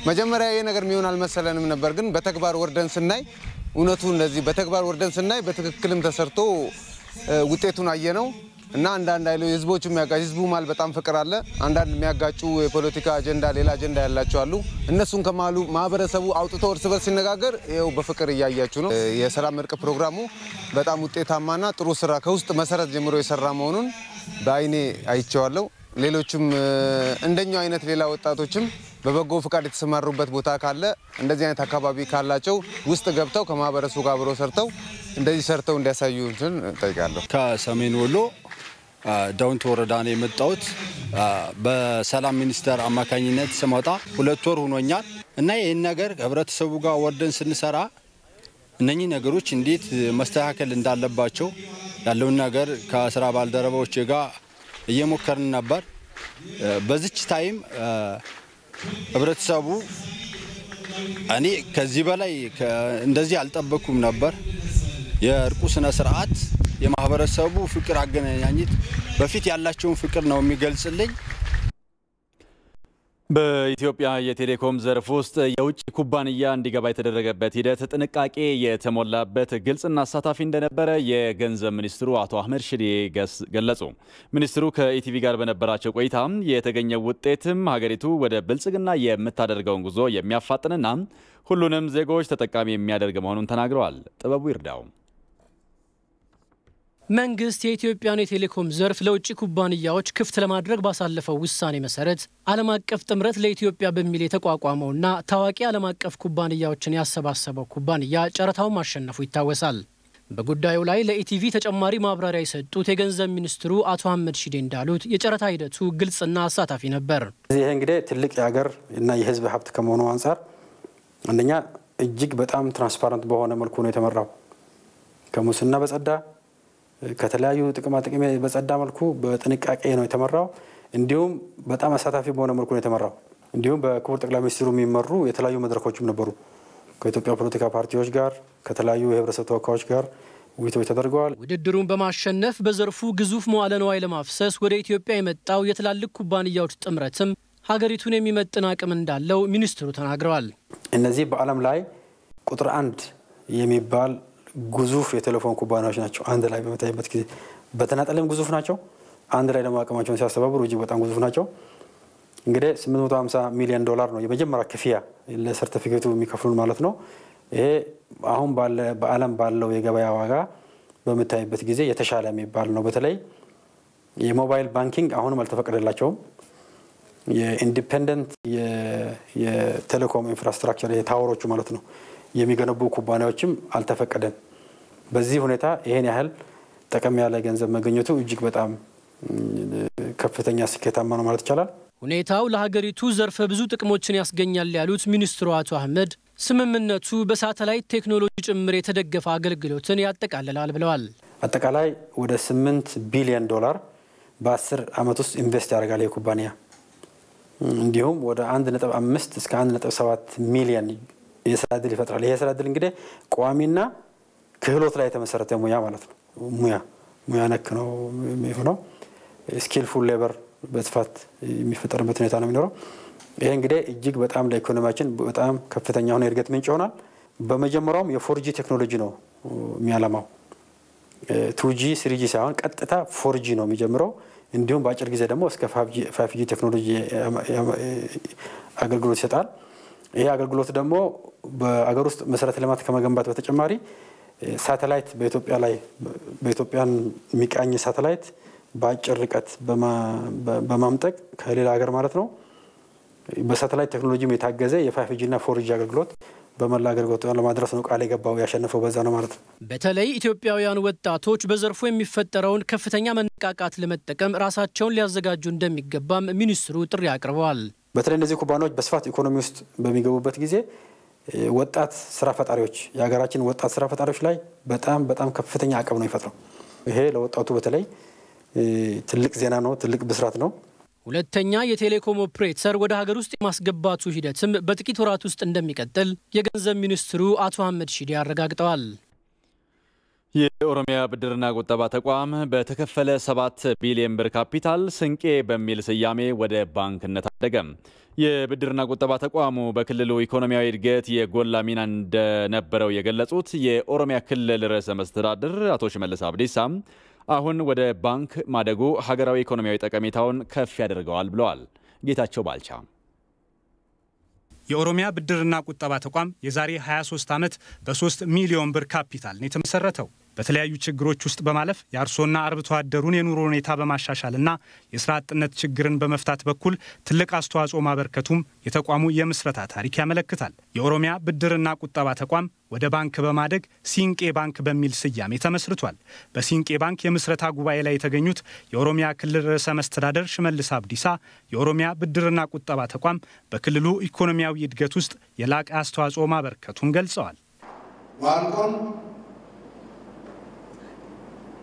መጀመሪያ ይሄ ነገር የሚሆን አልመሰለንም ነበር፣ ግን በተግባር ወርደን ስናይ እውነቱ እንደዚህ በተግባር ወርደን ስናይ በትክክልም ተሰርቶ ውጤቱን አየነው እና አንዳንድ አይሉ ህዝቦች የሚያጋጭ ህዝቡ ማል በጣም ፍቅር አለ። አንዳንድ የሚያጋጩ የፖለቲካ አጀንዳ ሌላ አጀንዳ ያላቸው አሉ። እነሱን ከማሉ ማህበረሰቡ አውጥቶ እርስ በርስ ሲነጋገር ይኸው በፍቅር እያያችሁ ነው። የሰላም እርቅ ፕሮግራሙ በጣም ውጤታማና ጥሩ ስራ ከውስጥ መሰረት ጀምሮ የሰራ መሆኑን በአይኔ አይቼዋለሁ። ሌሎችም እንደኛው አይነት ሌላ ወጣቶችም በበጎ ፍቃድ የተሰማሩበት ቦታ ካለ እንደዚህ አይነት አካባቢ ካላቸው ውስጥ ገብተው ከማህበረሰቡ ጋር አብረው ሰርተው እንደዚህ ሰርተው እንዲያሳዩን ጠይቃለሁ። ከሰሜን ወሎ ዳውንት ወረዳ ነው የመጣሁት። በሰላም ሚኒስቴር አማካኝነት ስመጣ 2 ወር ሆኖኛል እና ይሄን ነገር ህብረተሰቡ ጋር ወርደን ስንሰራ እነኚህ ነገሮች እንዴት መስተካከል እንዳለባቸው ያለውን ነገር ከስራ ባልደረቦች ጋር እየሞከርን ነበር። በዚች ታይም ህብረተሰቡ እኔ ከዚህ በላይ እንደዚህ አልጠበኩም ነበር። የእርቁ ስነ ስርዓት የማህበረሰቡ ፍቅር አገናኛኝት በፊት ያላቸውን ፍቅር ነው የሚገልጽልኝ። በኢትዮጵያ የቴሌኮም ዘርፍ ውስጥ የውጭ ኩባንያ እንዲገባ የተደረገበት ሂደት ጥንቃቄ የተሞላበት ግልጽና አሳታፊ እንደነበረ የገንዘብ ሚኒስትሩ አቶ አህመድ ሽዴ ገለጹ። ሚኒስትሩ ከኢቲቪ ጋር በነበራቸው ቆይታ የተገኘው ውጤትም ሀገሪቱ ወደ ብልጽግና የምታደርገውን ጉዞ የሚያፋጥንና ሁሉንም ዜጎች ተጠቃሚ የሚያደርግ መሆኑን ተናግረዋል። ጥበቡ ይርዳው መንግስት የኢትዮጵያን የቴሌኮም ዘርፍ ለውጭ ኩባንያዎች ክፍት ለማድረግ ባሳለፈው ውሳኔ መሰረት ዓለም አቀፍ ጥምረት ለኢትዮጵያ በሚል የተቋቋመውና ታዋቂ ዓለም አቀፍ ኩባንያዎችን ያሰባሰበው ኩባንያ ጨረታውን ማሸነፉ ይታወሳል። በጉዳዩ ላይ ለኢቲቪ ተጨማሪ ማብራሪያ የሰጡት የገንዘብ ሚኒስትሩ አቶ አህመድ ሽዴ እንዳሉት የጨረታ ሂደቱ ግልጽና አሳታፊ ነበር። ይሄ እንግዲህ ትልቅ የሀገር እና የህዝብ ሀብት ከመሆኑ አንፃር አንደኛ እጅግ በጣም ትራንስፓረንት በሆነ መልኩ ነው የተመራው። ከሙስና በጸዳ ከተለያዩ ጥቅማ ጥቅም በጸዳ መልኩ በጥንቃቄ ነው የተመራው። እንዲሁም በጣም አሳታፊ በሆነ መልኩ ነው የተመራው። እንዲሁም በክቡር ጠቅላይ ሚኒስትሩ የሚመሩ የተለያዩ መድረኮችም ነበሩ። ከኢትዮጵያ ፖለቲካ ፓርቲዎች ጋር ከተለያዩ የህብረተሰብ ተወካዮች ጋር ውይይቶች ተደርገዋል። ውድድሩን በማሸነፍ በዘርፉ ግዙፍ መዋዕለ ንዋይ ለማፍሰስ ወደ ኢትዮጵያ የመጣው የትላልቅ ኩባንያዎች ጥምረትም ሀገሪቱን የሚመጥን አቅም እንዳለው ሚኒስትሩ ተናግረዋል። እነዚህ በዓለም ላይ ቁጥር 1 የሚባል ግዙፍ የቴሌፎን ኩባንያዎች ናቸው። አንድ ላይ በመታየበት ጊዜ በተናጠለም ግዙፍ ናቸው። አንድ ላይ ደግሞ አቅማቸውን ሲያስተባብሩ እጅግ በጣም ግዙፍ ናቸው። እንግዲህ $850 ሚሊዮን ነው የመጀመሪያ ክፍያ ለሰርቲፊኬቱ የሚከፍሉን ማለት ነው። ይሄ አሁን በዓለም ባለው የገበያ ዋጋ በመታየበት ጊዜ የተሻለ የሚባል ነው። በተለይ የሞባይል ባንኪንግ አሁንም አልተፈቀደላቸውም። የኢንዲፔንደንት የቴሌኮም ኢንፍራስትራክቸር የታወሮቹ ማለት ነው የሚገነቡ ኩባንያዎችም አልተፈቀደም። በዚህ ሁኔታ ይሄን ያህል ጠቀም ያለ ገንዘብ መገኘቱ እጅግ በጣም ከፍተኛ ስኬታማ ነው ማለት ይቻላል። ሁኔታው ለሀገሪቱ ዘርፈ ብዙ ጥቅሞችን ያስገኛል ያሉት ሚኒስትሩ አቶ አህመድ ስምምነቱ በሳተላይት ቴክኖሎጂ ጭምር የተደገፈ አገልግሎትን ያጠቃልላል ብለዋል። አጠቃላይ ወደ $8 ቢሊዮን በ10 ዓመት ውስጥ ኢንቨስት ያደርጋል የኩባንያ። እንዲሁም ወደ 1.5 እስከ 1.7 ሚሊዮን የስራ ዕድል ይፈጥራል። ይሄ የስራ ዕድል እንግዲህ ቋሚና ክህሎት ላይ የተመሰረተ ሙያ ማለት ነው። ሙያ ነክ ነው የሚሆነው። ስኪልፉል ሌበር በስፋት የሚፈጠርበት ሁኔታ ነው የሚኖረው። ይሄ እንግዲህ እጅግ በጣም ለኢኮኖሚያችን በጣም ከፍተኛ የሆነ እድገት ምንጭ ይሆናል። በመጀመሪያው የ4G ቴክኖሎጂ ነው የሚያለማው። 2G 3G ሳይሆን ቀጥታ 4G ነው የሚጀምረው። እንዲሁም በአጭር ጊዜ ደግሞ እስከ 5G ቴክኖሎጂ አገልግሎት ይሰጣል። ይሄ አገልግሎት ደግሞ በአገር ውስጥ መሰረተ ልማት ከመገንባት በተጨማሪ ሳተላይት በኢትዮጵያን የሚቃኝ ሳተላይት በአጭር ርቀት በማምጠቅ ከሌላ ሀገር ማለት ነው በሳተላይት ቴክኖሎጂ የታገዘ የ5G እና 4G አገልግሎት በመላ አገልግሎት ለማድረስ ነው ቃል የገባው። ያሸነፈው በዛ ነው ማለት ነው። በተለይ ኢትዮጵያውያን ወጣቶች በዘርፉ የሚፈጠረውን ከፍተኛ መነቃቃት ለመጠቀም ራሳቸውን ሊያዘጋጁ እንደሚገባም ሚኒስትሩ ጥሪ አቅርበዋል። በተለይ እነዚህ ኩባንያዎች በስፋት ኢኮኖሚ ውስጥ በሚገቡበት ጊዜ ወጣት ስራ ፈጣሪዎች የሀገራችን ወጣት ስራ ፈጣሪዎች ላይ በጣም ከፍተኛ አቅም ነው ይፈጥረው። ይሄ ለወጣቱ በተለይ ትልቅ ዜና ነው፣ ትልቅ ብስራት ነው። ሁለተኛ የቴሌኮም ኦፕሬተር ወደ ሀገር ውስጥ የማስገባቱ ሂደትም በጥቂት ወራት ውስጥ እንደሚቀጥል የገንዘብ ሚኒስትሩ አቶ አህመድ ሺዴ አረጋግጠዋል። የኦሮሚያ ብድርና ቁጠባ ተቋም በተከፈለ 7 ቢሊዮን ብር ካፒታል ስንቄ በሚል ስያሜ ወደ ባንክነት አደገ። የብድርና ቁጠባ ተቋሙ በክልሉ ኢኮኖሚያዊ እድገት የጎላ ሚና እንደነበረው የገለጹት የኦሮሚያ ክልል ርዕሰ መስተዳድር አቶ ሽመልስ አብዲሳ አሁን ወደ ባንክ ማደጉ ሀገራዊ ኢኮኖሚያዊ ጠቀሜታውን ከፍ ያደርገዋል ብለዋል። ጌታቸው ባልቻ የኦሮሚያ ብድርና ቁጠባ ተቋም የዛሬ 23 ዓመት በ3 ሚሊዮን ብር ካፒታል ነው የተመሰረተው። በተለያዩ ችግሮች ውስጥ በማለፍ የአርሶና አርብቶ አደሩን የኑሮ ሁኔታ በማሻሻልና የስራ አጥነት ችግርን በመፍታት በኩል ትልቅ አስተዋጽኦ ማበርከቱም የተቋሙ የምስረታ ታሪክ ያመለክታል። የኦሮሚያ ብድርና ቁጠባ ተቋም ወደ ባንክ በማደግ ሲንቄ ባንክ በሚል ስያሜ ተመስርቷል። በሲንቄ ባንክ የምስረታ ጉባኤ ላይ የተገኙት የኦሮሚያ ክልል ርዕሰ መስተዳደር ሽመልስ አብዲሳ የኦሮሚያ ብድርና ቁጠባ ተቋም በክልሉ ኢኮኖሚያዊ እድገት ውስጥ የላቀ አስተዋጽኦ ማበርከቱን ገልጸዋል። ዋንኮን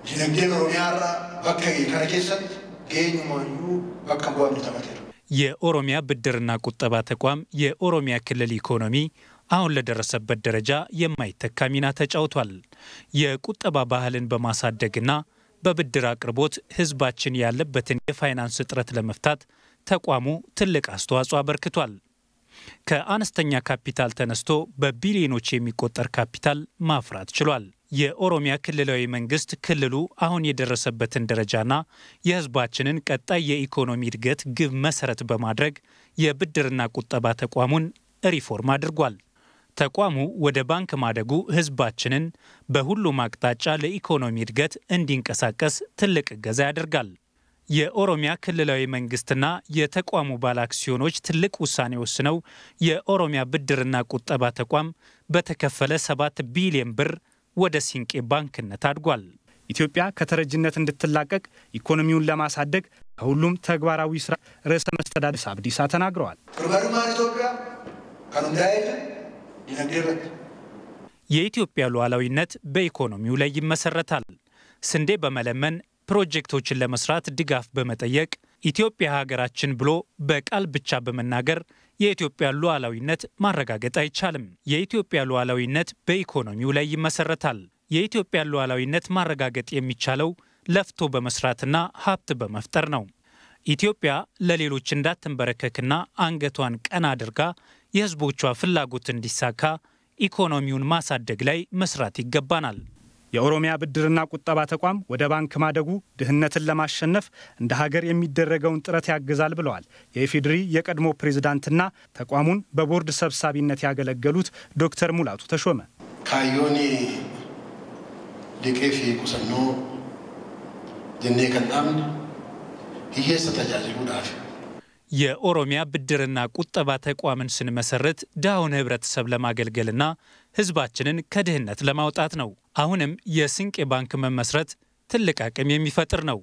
ዲነግዴን ኦሮሚያራ በከይ ከነኬሰት ገኙማዩ በከቧሉ ተመተሩ የኦሮሚያ ብድርና ቁጠባ ተቋም የኦሮሚያ ክልል ኢኮኖሚ አሁን ለደረሰበት ደረጃ የማይተካ ሚና ተጫውቷል። የቁጠባ ባህልን በማሳደግና በብድር አቅርቦት ህዝባችን ያለበትን የፋይናንስ እጥረት ለመፍታት ተቋሙ ትልቅ አስተዋጽኦ አበርክቷል። ከአነስተኛ ካፒታል ተነስቶ በቢሊዮኖች የሚቆጠር ካፒታል ማፍራት ችሏል። የኦሮሚያ ክልላዊ መንግስት ክልሉ አሁን የደረሰበትን ደረጃና የህዝባችንን ቀጣይ የኢኮኖሚ እድገት ግብ መሰረት በማድረግ የብድርና ቁጠባ ተቋሙን ሪፎርም አድርጓል። ተቋሙ ወደ ባንክ ማደጉ ህዝባችንን በሁሉም አቅጣጫ ለኢኮኖሚ እድገት እንዲንቀሳቀስ ትልቅ እገዛ ያደርጋል። የኦሮሚያ ክልላዊ መንግስትና የተቋሙ ባለአክሲዮኖች ትልቅ ውሳኔ ወስነው የኦሮሚያ ብድርና ቁጠባ ተቋም በተከፈለ 7 ቢሊዮን ብር ወደ ሲንቄ ባንክነት አድጓል። ኢትዮጵያ ከተረጅነት እንድትላቀቅ ኢኮኖሚውን ለማሳደግ ከሁሉም ተግባራዊ ስራ ርዕሰ መስተዳድር አብዲሳ ተናግረዋል። የኢትዮጵያ ሉዓላዊነት በኢኮኖሚው ላይ ይመሰረታል። ስንዴ በመለመን ፕሮጀክቶችን ለመስራት ድጋፍ በመጠየቅ ኢትዮጵያ ሀገራችን ብሎ በቃል ብቻ በመናገር የኢትዮጵያ ሉዓላዊነት ማረጋገጥ አይቻልም። የኢትዮጵያ ሉዓላዊነት በኢኮኖሚው ላይ ይመሰረታል። የኢትዮጵያ ሉዓላዊነት ማረጋገጥ የሚቻለው ለፍቶ በመስራትና ሀብት በመፍጠር ነው። ኢትዮጵያ ለሌሎች እንዳትንበረከክና አንገቷን ቀና አድርጋ የህዝቦቿ ፍላጎት እንዲሳካ ኢኮኖሚውን ማሳደግ ላይ መስራት ይገባናል። የኦሮሚያ ብድርና ቁጠባ ተቋም ወደ ባንክ ማደጉ ድህነትን ለማሸነፍ እንደ ሀገር የሚደረገውን ጥረት ያግዛል ብለዋል የኢፌዴሪ የቀድሞ ፕሬዝዳንትና ተቋሙን በቦርድ ሰብሳቢነት ያገለገሉት ዶክተር ሙላቱ ተሾመ። ካዮኒ ሊቄፊ ቁሰኖ ጀኔ ከናምን ይሄስ ተጃጅሉ ዳፍ የኦሮሚያ ብድርና ቁጠባ ተቋምን ስንመሰርት ድሃውን ህብረተሰብ ለማገልገልና ህዝባችንን ከድህነት ለማውጣት ነው። አሁንም የሲንቄ ባንክ መመስረት ትልቅ አቅም የሚፈጥር ነው።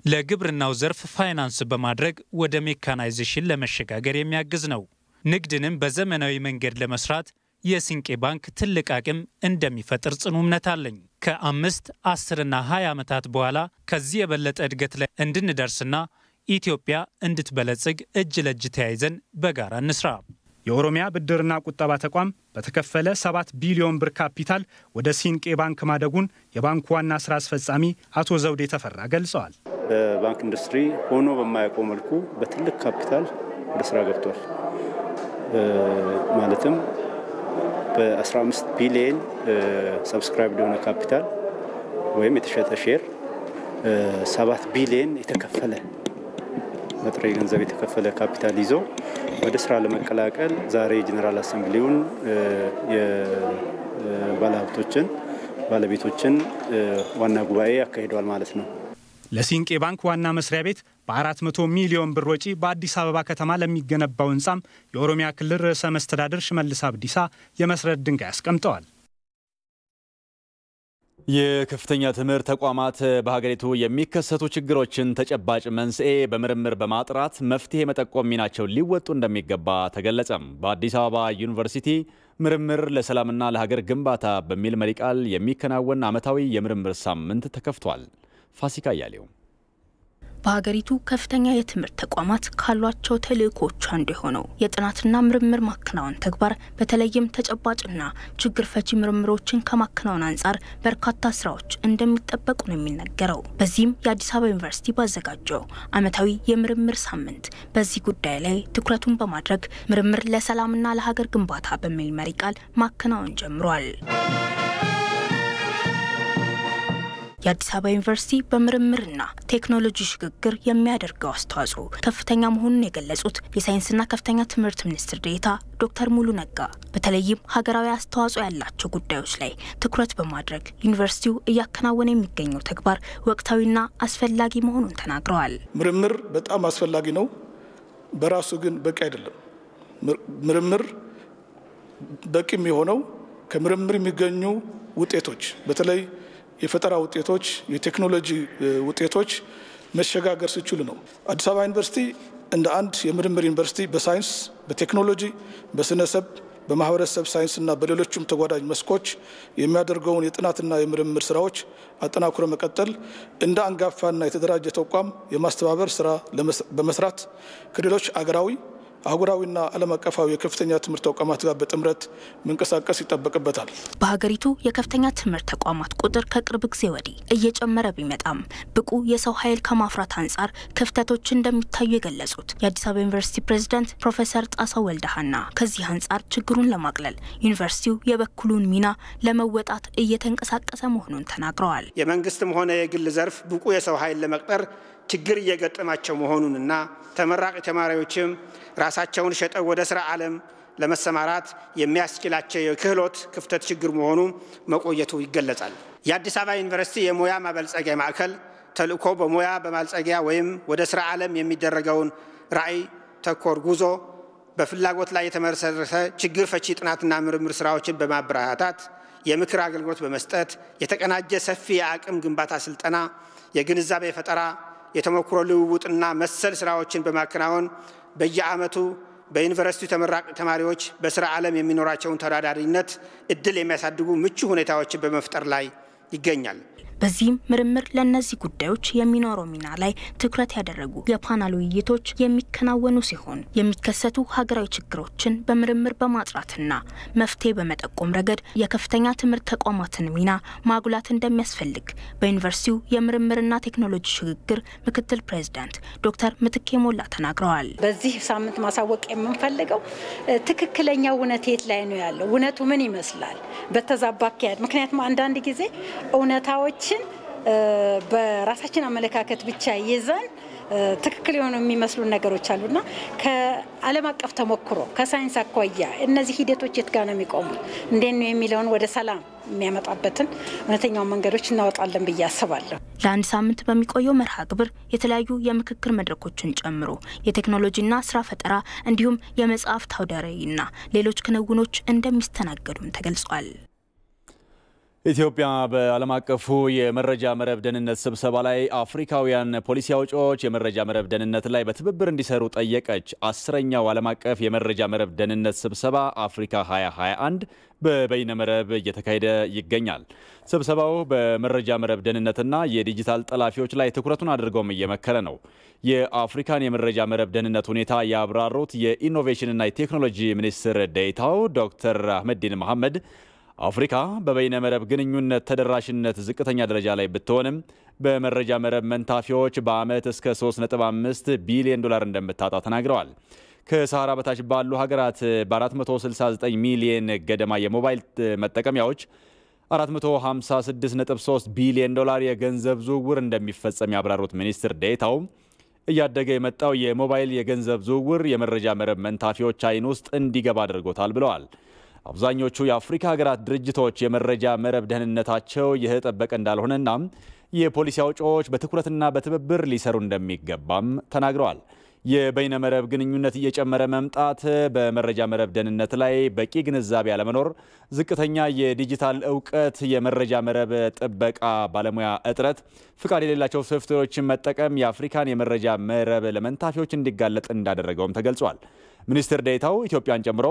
ለግብርናው ዘርፍ ፋይናንስ በማድረግ ወደ ሜካናይዜሽን ለመሸጋገር የሚያግዝ ነው። ንግድንም በዘመናዊ መንገድ ለመስራት የሲንቄ ባንክ ትልቅ አቅም እንደሚፈጥር ጽኑ እምነት አለኝ። ከ5፣ 10 እና 20 ዓመታት በኋላ ከዚህ የበለጠ እድገት ላይ እንድንደርስና ኢትዮጵያ እንድትበለጽግ እጅ ለእጅ ተያይዘን በጋራ እንስራ። የኦሮሚያ ብድርና ቁጠባ ተቋም በተከፈለ 7 ቢሊዮን ብር ካፒታል ወደ ሲንቄ ባንክ ማደጉን የባንኩ ዋና ስራ አስፈጻሚ አቶ ዘውዴ ተፈራ ገልጸዋል። በባንክ ኢንዱስትሪ ሆኖ በማያውቀው መልኩ በትልቅ ካፒታል ወደ ስራ ገብቷል። ማለትም በ15 ቢሊዮን ሰብስክራይብ የሆነ ካፒታል ወይም የተሸጠ ሼር 7 ቢሊዮን የተከፈለ በጥሬ ገንዘብ የተከፈለ ካፒታል ይዞ ወደ ስራ ለመቀላቀል ዛሬ ጀነራል አሰምብሊውን የባለሀብቶችን ባለቤቶችን ዋና ጉባኤ ያካሂደዋል ማለት ነው። ለሲንቄ ባንክ ዋና መስሪያ ቤት በ400 ሚሊዮን ብር ወጪ በአዲስ አበባ ከተማ ለሚገነባው ህንጻም የኦሮሚያ ክልል ርዕሰ መስተዳድር ሽመልስ አብዲሳ የመሰረት ድንጋይ አስቀምጠዋል። የከፍተኛ ትምህርት ተቋማት በሀገሪቱ የሚከሰቱ ችግሮችን ተጨባጭ መንስኤ በምርምር በማጥራት መፍትሄ መጠቆም ሚናቸው ሊወጡ እንደሚገባ ተገለጸም። በአዲስ አበባ ዩኒቨርሲቲ ምርምር ለሰላምና ለሀገር ግንባታ በሚል መሪ ቃል የሚከናወን ዓመታዊ የምርምር ሳምንት ተከፍቷል። ፋሲካ ያሌው በሀገሪቱ ከፍተኛ የትምህርት ተቋማት ካሏቸው ተልእኮች አንዱ የሆነው የጥናትና ምርምር ማከናወን ተግባር በተለይም ተጨባጭና ችግር ፈቺ ምርምሮችን ከማከናወን አንጻር በርካታ ስራዎች እንደሚጠበቁ ነው የሚነገረው። በዚህም የአዲስ አበባ ዩኒቨርሲቲ ባዘጋጀው ዓመታዊ የምርምር ሳምንት በዚህ ጉዳይ ላይ ትኩረቱን በማድረግ ምርምር ለሰላምና ለሀገር ግንባታ በሚል መሪ ቃል ማከናወን ጀምሯል። የአዲስ አበባ ዩኒቨርሲቲ በምርምርና ቴክኖሎጂ ሽግግር የሚያደርገው አስተዋጽኦ ከፍተኛ መሆኑን የገለጹት የሳይንስና ከፍተኛ ትምህርት ሚኒስትር ዴኤታ ዶክተር ሙሉ ነጋ በተለይም ሀገራዊ አስተዋጽኦ ያላቸው ጉዳዮች ላይ ትኩረት በማድረግ ዩኒቨርሲቲው እያከናወነ የሚገኘው ተግባር ወቅታዊና አስፈላጊ መሆኑን ተናግረዋል። ምርምር በጣም አስፈላጊ ነው። በራሱ ግን በቂ አይደለም። ምርምር በቂ የሚሆነው ከምርምር የሚገኙ ውጤቶች በተለይ የፈጠራ ውጤቶች የቴክኖሎጂ ውጤቶች መሸጋገር ሲችሉ ነው። አዲስ አበባ ዩኒቨርሲቲ እንደ አንድ የምርምር ዩኒቨርሲቲ በሳይንስ በቴክኖሎጂ በስነሰብ በማህበረሰብ ሳይንስና በሌሎችም ተጓዳኝ መስኮች የሚያደርገውን የጥናትና የምርምር ስራዎች አጠናክሮ መቀጠል እንደ አንጋፋና የተደራጀ ተቋም የማስተባበር ስራ በመስራት ከሌሎች አገራዊ አህጉራዊና ዓለም አቀፋዊ የከፍተኛ ትምህርት ተቋማት ጋር በጥምረት መንቀሳቀስ ይጠበቅበታል። በሀገሪቱ የከፍተኛ ትምህርት ተቋማት ቁጥር ከቅርብ ጊዜ ወዲህ እየጨመረ ቢመጣም ብቁ የሰው ኃይል ከማፍራት አንጻር ክፍተቶች እንደሚታዩ የገለጹት የአዲስ አበባ ዩኒቨርሲቲ ፕሬዝዳንት ፕሮፌሰር ጣሰው ወልደሃና ከዚህ አንጻር ችግሩን ለማቅለል ዩኒቨርሲቲው የበኩሉን ሚና ለመወጣት እየተንቀሳቀሰ መሆኑን ተናግረዋል። የመንግስትም ሆነ የግል ዘርፍ ብቁ የሰው ኃይል ለመቅጠር ችግር እየገጠማቸው መሆኑንና ተመራቂ ተማሪዎችም ራሳቸውን ሸጠው ወደ ስራ ዓለም ለመሰማራት የሚያስችላቸው የክህሎት ክፍተት ችግር መሆኑ መቆየቱ ይገለጻል። የአዲስ አበባ ዩኒቨርሲቲ የሙያ ማበልጸጊያ ማዕከል ተልእኮ በሙያ በማልጸጊያ ወይም ወደ ስራ ዓለም የሚደረገውን ራዕይ ተኮር ጉዞ በፍላጎት ላይ የተመሰረተ ችግር ፈቺ ጥናትና ምርምር ስራዎችን በማበረታታት የምክር አገልግሎት በመስጠት የተቀናጀ ሰፊ የአቅም ግንባታ ስልጠና፣ የግንዛቤ ፈጠራ፣ የተሞክሮ ልውውጥና መሰል ስራዎችን በማከናወን በየዓመቱ በዩኒቨርሲቲ ተመራቂ ተማሪዎች በስራ ዓለም የሚኖራቸውን ተወዳዳሪነት እድል የሚያሳድጉ ምቹ ሁኔታዎችን በመፍጠር ላይ ይገኛል። በዚህም ምርምር ለነዚህ ጉዳዮች የሚኖረው ሚና ላይ ትኩረት ያደረጉ የፓናል ውይይቶች የሚከናወኑ ሲሆን የሚከሰቱ ሀገራዊ ችግሮችን በምርምር በማጥራትና መፍትሄ በመጠቆም ረገድ የከፍተኛ ትምህርት ተቋማትን ሚና ማጉላት እንደሚያስፈልግ በዩኒቨርሲቲው የምርምርና ቴክኖሎጂ ሽግግር ምክትል ፕሬዝዳንት ዶክተር ምትኬ ሞላ ተናግረዋል። በዚህ ሳምንት ማሳወቅ የምንፈልገው ትክክለኛው እውነት የት ላይ ነው ያለው፣ እውነቱ ምን ይመስላል በተዛባ አካሄድ። ምክንያቱም አንዳንድ ጊዜ እውነታዎች በራሳችን አመለካከት ብቻ ይዘን ትክክል የሆኑ የሚመስሉ ነገሮች አሉና ከዓለም አቀፍ ተሞክሮ ከሳይንስ አኳያ እነዚህ ሂደቶች የት ጋር ነው የሚቆሙት እንዴት ነው የሚለውን ወደ ሰላም የሚያመጣበትን እውነተኛው መንገዶች እናወጣለን ብዬ አስባለሁ። ለአንድ ሳምንት በሚቆየው መርሃ ግብር የተለያዩ የምክክር መድረኮችን ጨምሮ የቴክኖሎጂና ስራ ፈጠራ እንዲሁም የመጽሐፍት አውደ ርዕይና ሌሎች ክንውኖች እንደሚስተናገዱም ተገልጿል። ኢትዮጵያ በዓለም አቀፉ የመረጃ መረብ ደህንነት ስብሰባ ላይ አፍሪካውያን ፖሊሲ አውጪዎች የመረጃ መረብ ደህንነት ላይ በትብብር እንዲሰሩ ጠየቀች። 10ኛው ዓለም አቀፍ የመረጃ መረብ ደህንነት ስብሰባ አፍሪካ 2021 በበይነ መረብ እየተካሄደ ይገኛል። ስብሰባው በመረጃ መረብ ደህንነትና የዲጂታል ጠላፊዎች ላይ ትኩረቱን አድርገውም እየመከረ ነው። የአፍሪካን የመረጃ መረብ ደህንነት ሁኔታ ያብራሩት የኢኖቬሽንና የቴክኖሎጂ ሚኒስትር ዴኤታው ዶክተር አህመዲን መሐመድ አፍሪካ በበይነ መረብ ግንኙነት ተደራሽነት ዝቅተኛ ደረጃ ላይ ብትሆንም በመረጃ መረብ መንታፊዎች በአመት እስከ 3.5 ቢሊዮን ዶላር እንደምታጣ ተናግረዋል። ከሰሃራ በታች ባሉ ሀገራት በ469 ሚሊዮን ገደማ የሞባይል መጠቀሚያዎች 456.3 ቢሊዮን ዶላር የገንዘብ ዝውውር እንደሚፈጸም ያብራሩት ሚኒስትር ዴኤታው እያደገ የመጣው የሞባይል የገንዘብ ዝውውር የመረጃ መረብ መንታፊዎች አይን ውስጥ እንዲገባ አድርጎታል ብለዋል። አብዛኞቹ የአፍሪካ ሀገራት ድርጅቶች የመረጃ መረብ ደህንነታቸው የተጠበቀ እንዳልሆነና የፖሊሲ አውጪዎች በትኩረትና በትብብር ሊሰሩ እንደሚገባም ተናግረዋል። የበይነ መረብ ግንኙነት እየጨመረ መምጣት፣ በመረጃ መረብ ደህንነት ላይ በቂ ግንዛቤ አለመኖር፣ ዝቅተኛ የዲጂታል እውቀት፣ የመረጃ መረብ ጥበቃ ባለሙያ እጥረት፣ ፍቃድ የሌላቸው ሶፍትዌሮችን መጠቀም የአፍሪካን የመረጃ መረብ ለመንታፊዎች እንዲጋለጥ እንዳደረገውም ተገልጿል። ሚኒስትር ዴኤታው ኢትዮጵያን ጨምሮ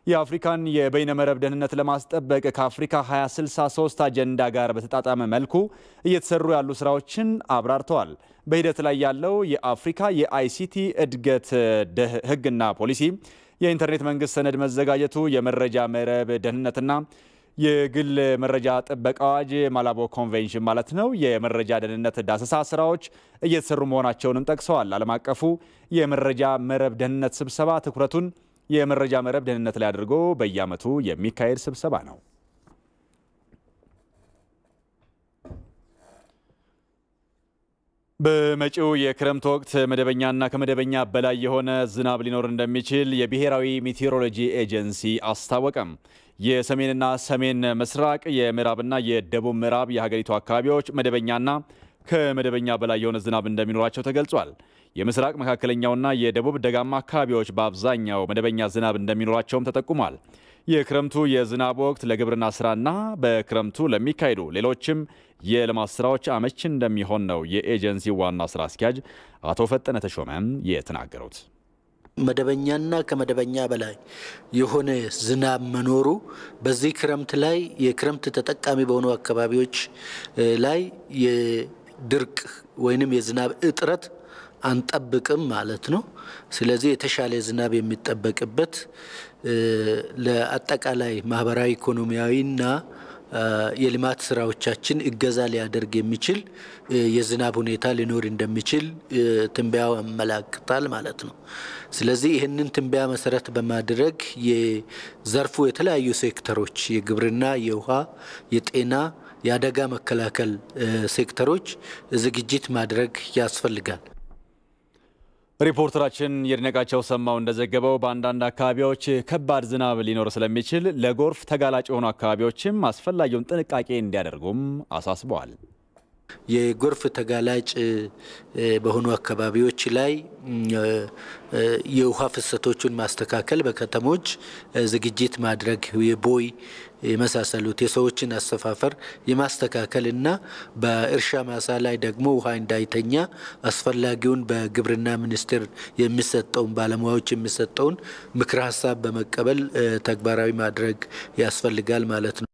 የአፍሪካን የበይነ መረብ ደህንነት ለማስጠበቅ ከአፍሪካ 2063 አጀንዳ ጋር በተጣጣመ መልኩ እየተሰሩ ያሉ ስራዎችን አብራርተዋል። በሂደት ላይ ያለው የአፍሪካ የአይሲቲ እድገት ህግና ፖሊሲ፣ የኢንተርኔት መንግስት ሰነድ መዘጋጀቱ፣ የመረጃ መረብ ደህንነትና የግል መረጃ ጥበቃ አዋጅ ማላቦ ኮንቬንሽን ማለት ነው፣ የመረጃ ደህንነት ዳሰሳ ስራዎች እየተሰሩ መሆናቸውንም ጠቅሰዋል። ዓለም አቀፉ የመረጃ መረብ ደህንነት ስብሰባ ትኩረቱን የመረጃ መረብ ደህንነት ላይ አድርጎ በየዓመቱ የሚካሄድ ስብሰባ ነው። በመጪው የክረምት ወቅት መደበኛና ከመደበኛ በላይ የሆነ ዝናብ ሊኖር እንደሚችል የብሔራዊ ሜቴሮሎጂ ኤጀንሲ አስታወቀም። የሰሜንና ሰሜን ምስራቅ የምዕራብና የደቡብ ምዕራብ የሀገሪቱ አካባቢዎች መደበኛና ከመደበኛ በላይ የሆነ ዝናብ እንደሚኖራቸው ተገልጿል። የምስራቅ መካከለኛውና የደቡብ ደጋማ አካባቢዎች በአብዛኛው መደበኛ ዝናብ እንደሚኖራቸውም ተጠቁሟል። የክረምቱ የዝናብ ወቅት ለግብርና ስራና በክረምቱ ለሚካሄዱ ሌሎችም የልማት ስራዎች አመች እንደሚሆን ነው የኤጀንሲ ዋና ስራ አስኪያጅ አቶ ፈጠነ ተሾመም የተናገሩት። መደበኛና ከመደበኛ በላይ የሆነ ዝናብ መኖሩ በዚህ ክረምት ላይ የክረምት ተጠቃሚ በሆኑ አካባቢዎች ላይ የድርቅ ወይንም የዝናብ እጥረት አንጠብቅም ማለት ነው። ስለዚህ የተሻለ ዝናብ የሚጠበቅበት ለአጠቃላይ ማህበራዊ ኢኮኖሚያዊና የልማት ስራዎቻችን እገዛ ሊያደርግ የሚችል የዝናብ ሁኔታ ሊኖር እንደሚችል ትንበያው ያመለክታል ማለት ነው። ስለዚህ ይህንን ትንበያ መሰረት በማድረግ የዘርፉ የተለያዩ ሴክተሮች የግብርና፣ የውሃ፣ የጤና፣ የአደጋ መከላከል ሴክተሮች ዝግጅት ማድረግ ያስፈልጋል። ሪፖርተራችን የድነቃቸው ሰማው እንደዘገበው በአንዳንድ አካባቢዎች ከባድ ዝናብ ሊኖር ስለሚችል ለጎርፍ ተጋላጭ የሆኑ አካባቢዎችም አስፈላጊውን ጥንቃቄ እንዲያደርጉም አሳስበዋል። የጎርፍ ተጋላጭ በሆኑ አካባቢዎች ላይ የውሃ ፍሰቶችን ማስተካከል፣ በከተሞች ዝግጅት ማድረግ፣ የቦይ የመሳሰሉት የሰዎችን አሰፋፈር የማስተካከልና በእርሻ ማሳ ላይ ደግሞ ውሃ እንዳይተኛ አስፈላጊውን በግብርና ሚኒስቴር የሚሰጠውን ባለሙያዎች የሚሰጠውን ምክረ ሀሳብ በመቀበል ተግባራዊ ማድረግ ያስፈልጋል ማለት ነው።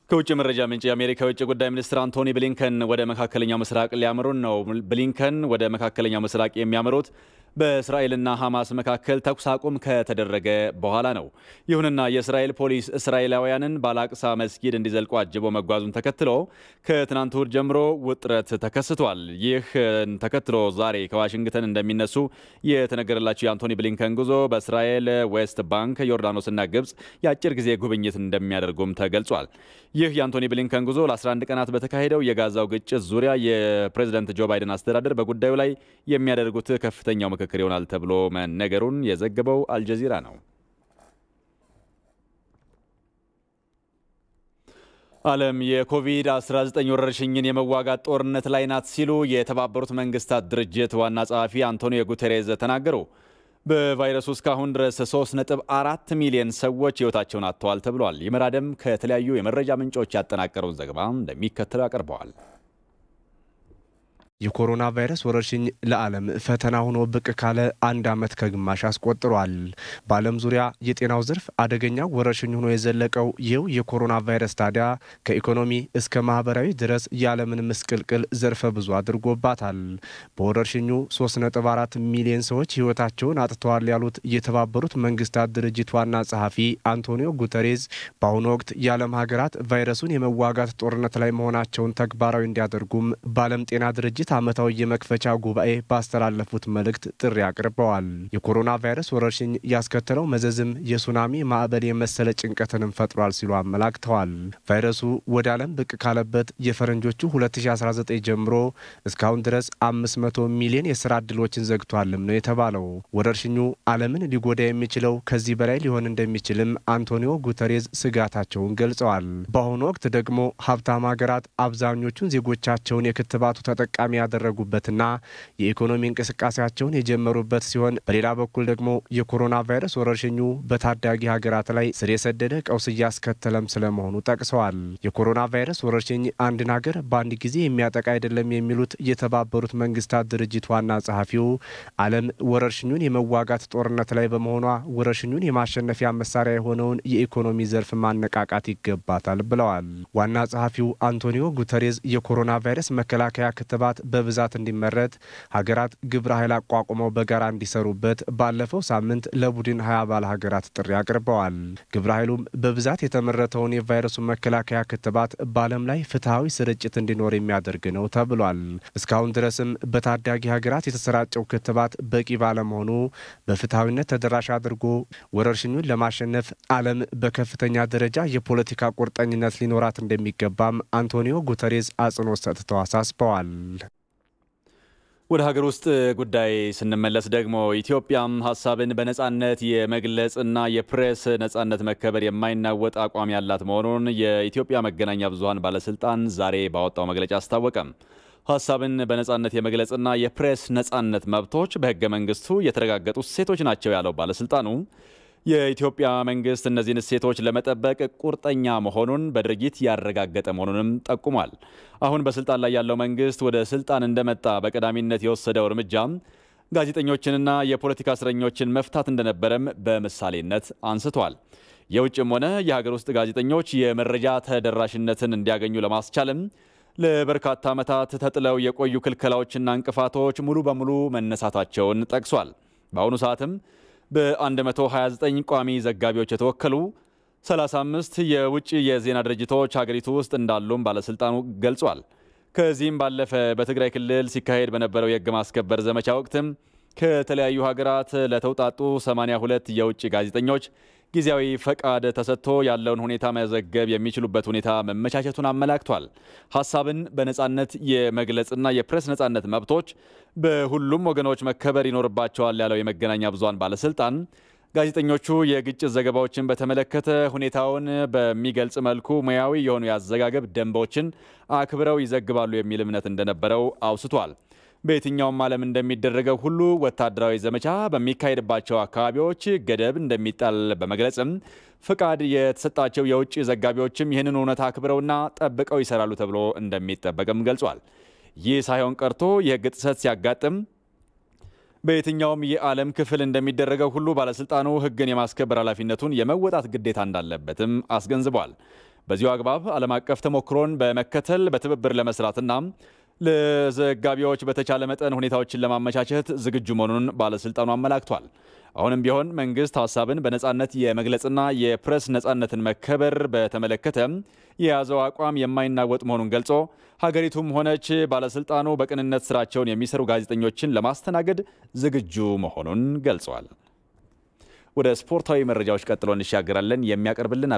ከውጭ መረጃ ምንጭ የአሜሪካ የውጭ ጉዳይ ሚኒስትር አንቶኒ ብሊንከን ወደ መካከለኛው ምስራቅ ሊያመሩን ነው። ብሊንከን ወደ መካከለኛው ምስራቅ የሚያመሩት በእስራኤልና ሐማስ መካከል ተኩስ አቁም ከተደረገ በኋላ ነው። ይሁንና የእስራኤል ፖሊስ እስራኤላውያንን ባላቅሳ መስጊድ እንዲዘልቁ አጅቦ መጓዙን ተከትሎ ከትናንት እሁድ ጀምሮ ውጥረት ተከስቷል። ይህ ተከትሎ ዛሬ ከዋሽንግተን እንደሚነሱ የተነገረላቸው የአንቶኒ ብሊንከን ጉዞ በእስራኤል ዌስት ባንክ፣ ዮርዳኖስና ግብጽ የአጭር ጊዜ ጉብኝት እንደሚያደርጉም ተገልጿል። ይህ የአንቶኒ ብሊንከን ጉዞ ለ11 ቀናት በተካሄደው የጋዛው ግጭት ዙሪያ የፕሬዝዳንት ጆ ባይደን አስተዳደር በጉዳዩ ላይ የሚያደርጉት ከፍተኛው ምክክር ይሆናል ተብሎ መነገሩን የዘገበው አልጀዚራ ነው። ዓለም የኮቪድ-19 ወረርሽኝን የመዋጋት ጦርነት ላይ ናት ሲሉ የተባበሩት መንግስታት ድርጅት ዋና ጸሐፊ አንቶኒዮ ጉተሬዝ ተናገሩ። በቫይረሱ እስካሁን ድረስ 3.4 ሚሊዮን ሰዎች ሕይወታቸውን አጥተዋል ተብሏል። ይመራደም ከተለያዩ የመረጃ ምንጮች ያጠናቀረውን ዘገባ እንደሚከተለው ያቀርበዋል። የኮሮና ቫይረስ ወረርሽኝ ለዓለም ፈተና ሆኖ ብቅ ካለ አንድ ዓመት ከግማሽ አስቆጥሯል። በዓለም ዙሪያ የጤናው ዘርፍ አደገኛው ወረርሽኝ ሆኖ የዘለቀው ይው የኮሮና ቫይረስ ታዲያ ከኢኮኖሚ እስከ ማህበራዊ ድረስ የዓለምን ምስቅልቅል ዘርፈ ብዙ አድርጎባታል። በወረርሽኙ 3.4 ሚሊዮን ሰዎች ሕይወታቸውን አጥተዋል ያሉት የተባበሩት መንግስታት ድርጅት ዋና ጸሐፊ አንቶኒዮ ጉተሬዝ በአሁኑ ወቅት የዓለም ሀገራት ቫይረሱን የመዋጋት ጦርነት ላይ መሆናቸውን ተግባራዊ እንዲያደርጉም በዓለም ጤና ድርጅት ዓመታዊ የመክፈቻ ጉባኤ ባስተላለፉት መልእክት ጥሪ አቅርበዋል። የኮሮና ቫይረስ ወረርሽኝ ያስከተለው መዘዝም የሱናሚ ማዕበል የመሰለ ጭንቀትንም ፈጥሯል ሲሉ አመላክተዋል። ቫይረሱ ወደ ዓለም ብቅ ካለበት የፈረንጆቹ 2019 ጀምሮ እስካሁን ድረስ 500 ሚሊዮን የሥራ ዕድሎችን ዘግቷልም ነው የተባለው። ወረርሽኙ ዓለምን ሊጎዳ የሚችለው ከዚህ በላይ ሊሆን እንደሚችልም አንቶኒዮ ጉተሬዝ ስጋታቸውን ገልጸዋል። በአሁኑ ወቅት ደግሞ ሀብታም ሀገራት አብዛኞቹን ዜጎቻቸውን የክትባቱ ተጠቃሚ ያደረጉበትና የኢኮኖሚ እንቅስቃሴያቸውን የጀመሩበት ሲሆን በሌላ በኩል ደግሞ የኮሮና ቫይረስ ወረርሽኙ በታዳጊ ሀገራት ላይ ስር የሰደደ ቀውስ እያስከተለም ስለመሆኑ ጠቅሰዋል። የኮሮና ቫይረስ ወረርሽኝ አንድን ሀገር በአንድ ጊዜ የሚያጠቃ አይደለም የሚሉት የተባበሩት መንግስታት ድርጅት ዋና ጸሐፊው ዓለም ወረርሽኙን የመዋጋት ጦርነት ላይ በመሆኗ ወረርሽኙን የማሸነፊያ መሳሪያ የሆነውን የኢኮኖሚ ዘርፍ ማነቃቃት ይገባታል ብለዋል። ዋና ጸሐፊው አንቶኒዮ ጉተሬዝ የኮሮና ቫይረስ መከላከያ ክትባት በብዛት እንዲመረት ሀገራት ግብረ ኃይል አቋቁመው በጋራ እንዲሰሩበት ባለፈው ሳምንት ለቡድን 20 አባል ሀገራት ጥሪ አቅርበዋል። ግብረ ኃይሉም በብዛት የተመረተውን የቫይረሱ መከላከያ ክትባት በዓለም ላይ ፍትሐዊ ስርጭት እንዲኖር የሚያደርግ ነው ተብሏል። እስካሁን ድረስም በታዳጊ ሀገራት የተሰራጨው ክትባት በቂ ባለመሆኑ በፍትሐዊነት ተደራሽ አድርጎ ወረርሽኙን ለማሸነፍ ዓለም በከፍተኛ ደረጃ የፖለቲካ ቁርጠኝነት ሊኖራት እንደሚገባም አንቶኒዮ ጉተሬዝ አጽንኦት ሰጥተው አሳስበዋል። ወደ ሀገር ውስጥ ጉዳይ ስንመለስ ደግሞ ኢትዮጵያም ሀሳብን በነጻነት የመግለጽና የፕሬስ ነጻነት መከበር የማይናወጥ አቋም ያላት መሆኑን የኢትዮጵያ መገናኛ ብዙሃን ባለስልጣን ዛሬ ባወጣው መግለጫ አስታወቀ። ሀሳብን በነጻነት የመግለጽና የፕሬስ ነጻነት መብቶች በሕገ መንግስቱ የተረጋገጡ እሴቶች ናቸው ያለው ባለስልጣኑ የኢትዮጵያ መንግስት እነዚህን እሴቶች ለመጠበቅ ቁርጠኛ መሆኑን በድርጊት ያረጋገጠ መሆኑንም ጠቁሟል። አሁን በስልጣን ላይ ያለው መንግስት ወደ ስልጣን እንደመጣ በቀዳሚነት የወሰደው እርምጃ ጋዜጠኞችንና የፖለቲካ እስረኞችን መፍታት እንደነበረም በምሳሌነት አንስቷል። የውጭም ሆነ የሀገር ውስጥ ጋዜጠኞች የመረጃ ተደራሽነትን እንዲያገኙ ለማስቻልም ለበርካታ ዓመታት ተጥለው የቆዩ ክልከላዎችና እንቅፋቶች ሙሉ በሙሉ መነሳታቸውን ጠቅሷል። በአሁኑ ሰዓትም በ129 ቋሚ ዘጋቢዎች የተወከሉ 35 የውጭ የዜና ድርጅቶች ሀገሪቱ ውስጥ እንዳሉም ባለስልጣኑ ገልጿል። ከዚህም ባለፈ በትግራይ ክልል ሲካሄድ በነበረው የሕግ ማስከበር ዘመቻ ወቅትም ከተለያዩ ሀገራት ለተውጣጡ 82 የውጭ ጋዜጠኞች ጊዜያዊ ፈቃድ ተሰጥቶ ያለውን ሁኔታ መዘገብ የሚችሉበት ሁኔታ መመቻቸቱን አመላክቷል። ሀሳብን በነጻነት የመግለጽና የፕሬስ ነጻነት መብቶች በሁሉም ወገኖች መከበር ይኖርባቸዋል ያለው የመገናኛ ብዙሃን ባለስልጣን ጋዜጠኞቹ የግጭት ዘገባዎችን በተመለከተ ሁኔታውን በሚገልጽ መልኩ ሙያዊ የሆኑ የአዘጋገብ ደንቦችን አክብረው ይዘግባሉ የሚል እምነት እንደነበረው አውስቷል። በየትኛውም ዓለም እንደሚደረገው ሁሉ ወታደራዊ ዘመቻ በሚካሄድባቸው አካባቢዎች ገደብ እንደሚጣል በመግለጽም ፍቃድ የተሰጣቸው የውጭ ዘጋቢዎችም ይህንን እውነት አክብረውና ጠብቀው ይሰራሉ ተብሎ እንደሚጠበቅም ገልጿል። ይህ ሳይሆን ቀርቶ የሕግ ጥሰት ሲያጋጥም በየትኛውም የዓለም ክፍል እንደሚደረገው ሁሉ ባለስልጣኑ ሕግን የማስከበር ኃላፊነቱን የመወጣት ግዴታ እንዳለበትም አስገንዝቧል። በዚሁ አግባብ ዓለም አቀፍ ተሞክሮን በመከተል በትብብር ለመስራትና ለዘጋቢዎች በተቻለ መጠን ሁኔታዎችን ለማመቻቸት ዝግጁ መሆኑን ባለስልጣኑ አመላክቷል። አሁንም ቢሆን መንግስት ሀሳብን በነጻነት የመግለጽና የፕሬስ ነጻነትን መከበር በተመለከተ የያዘው አቋም የማይናወጥ መሆኑን ገልጾ ሀገሪቱም ሆነች ባለስልጣኑ በቅንነት ስራቸውን የሚሰሩ ጋዜጠኞችን ለማስተናገድ ዝግጁ መሆኑን ገልጿል። ወደ ስፖርታዊ መረጃዎች ቀጥሎ እንሻገራለን። የሚያቀርብልን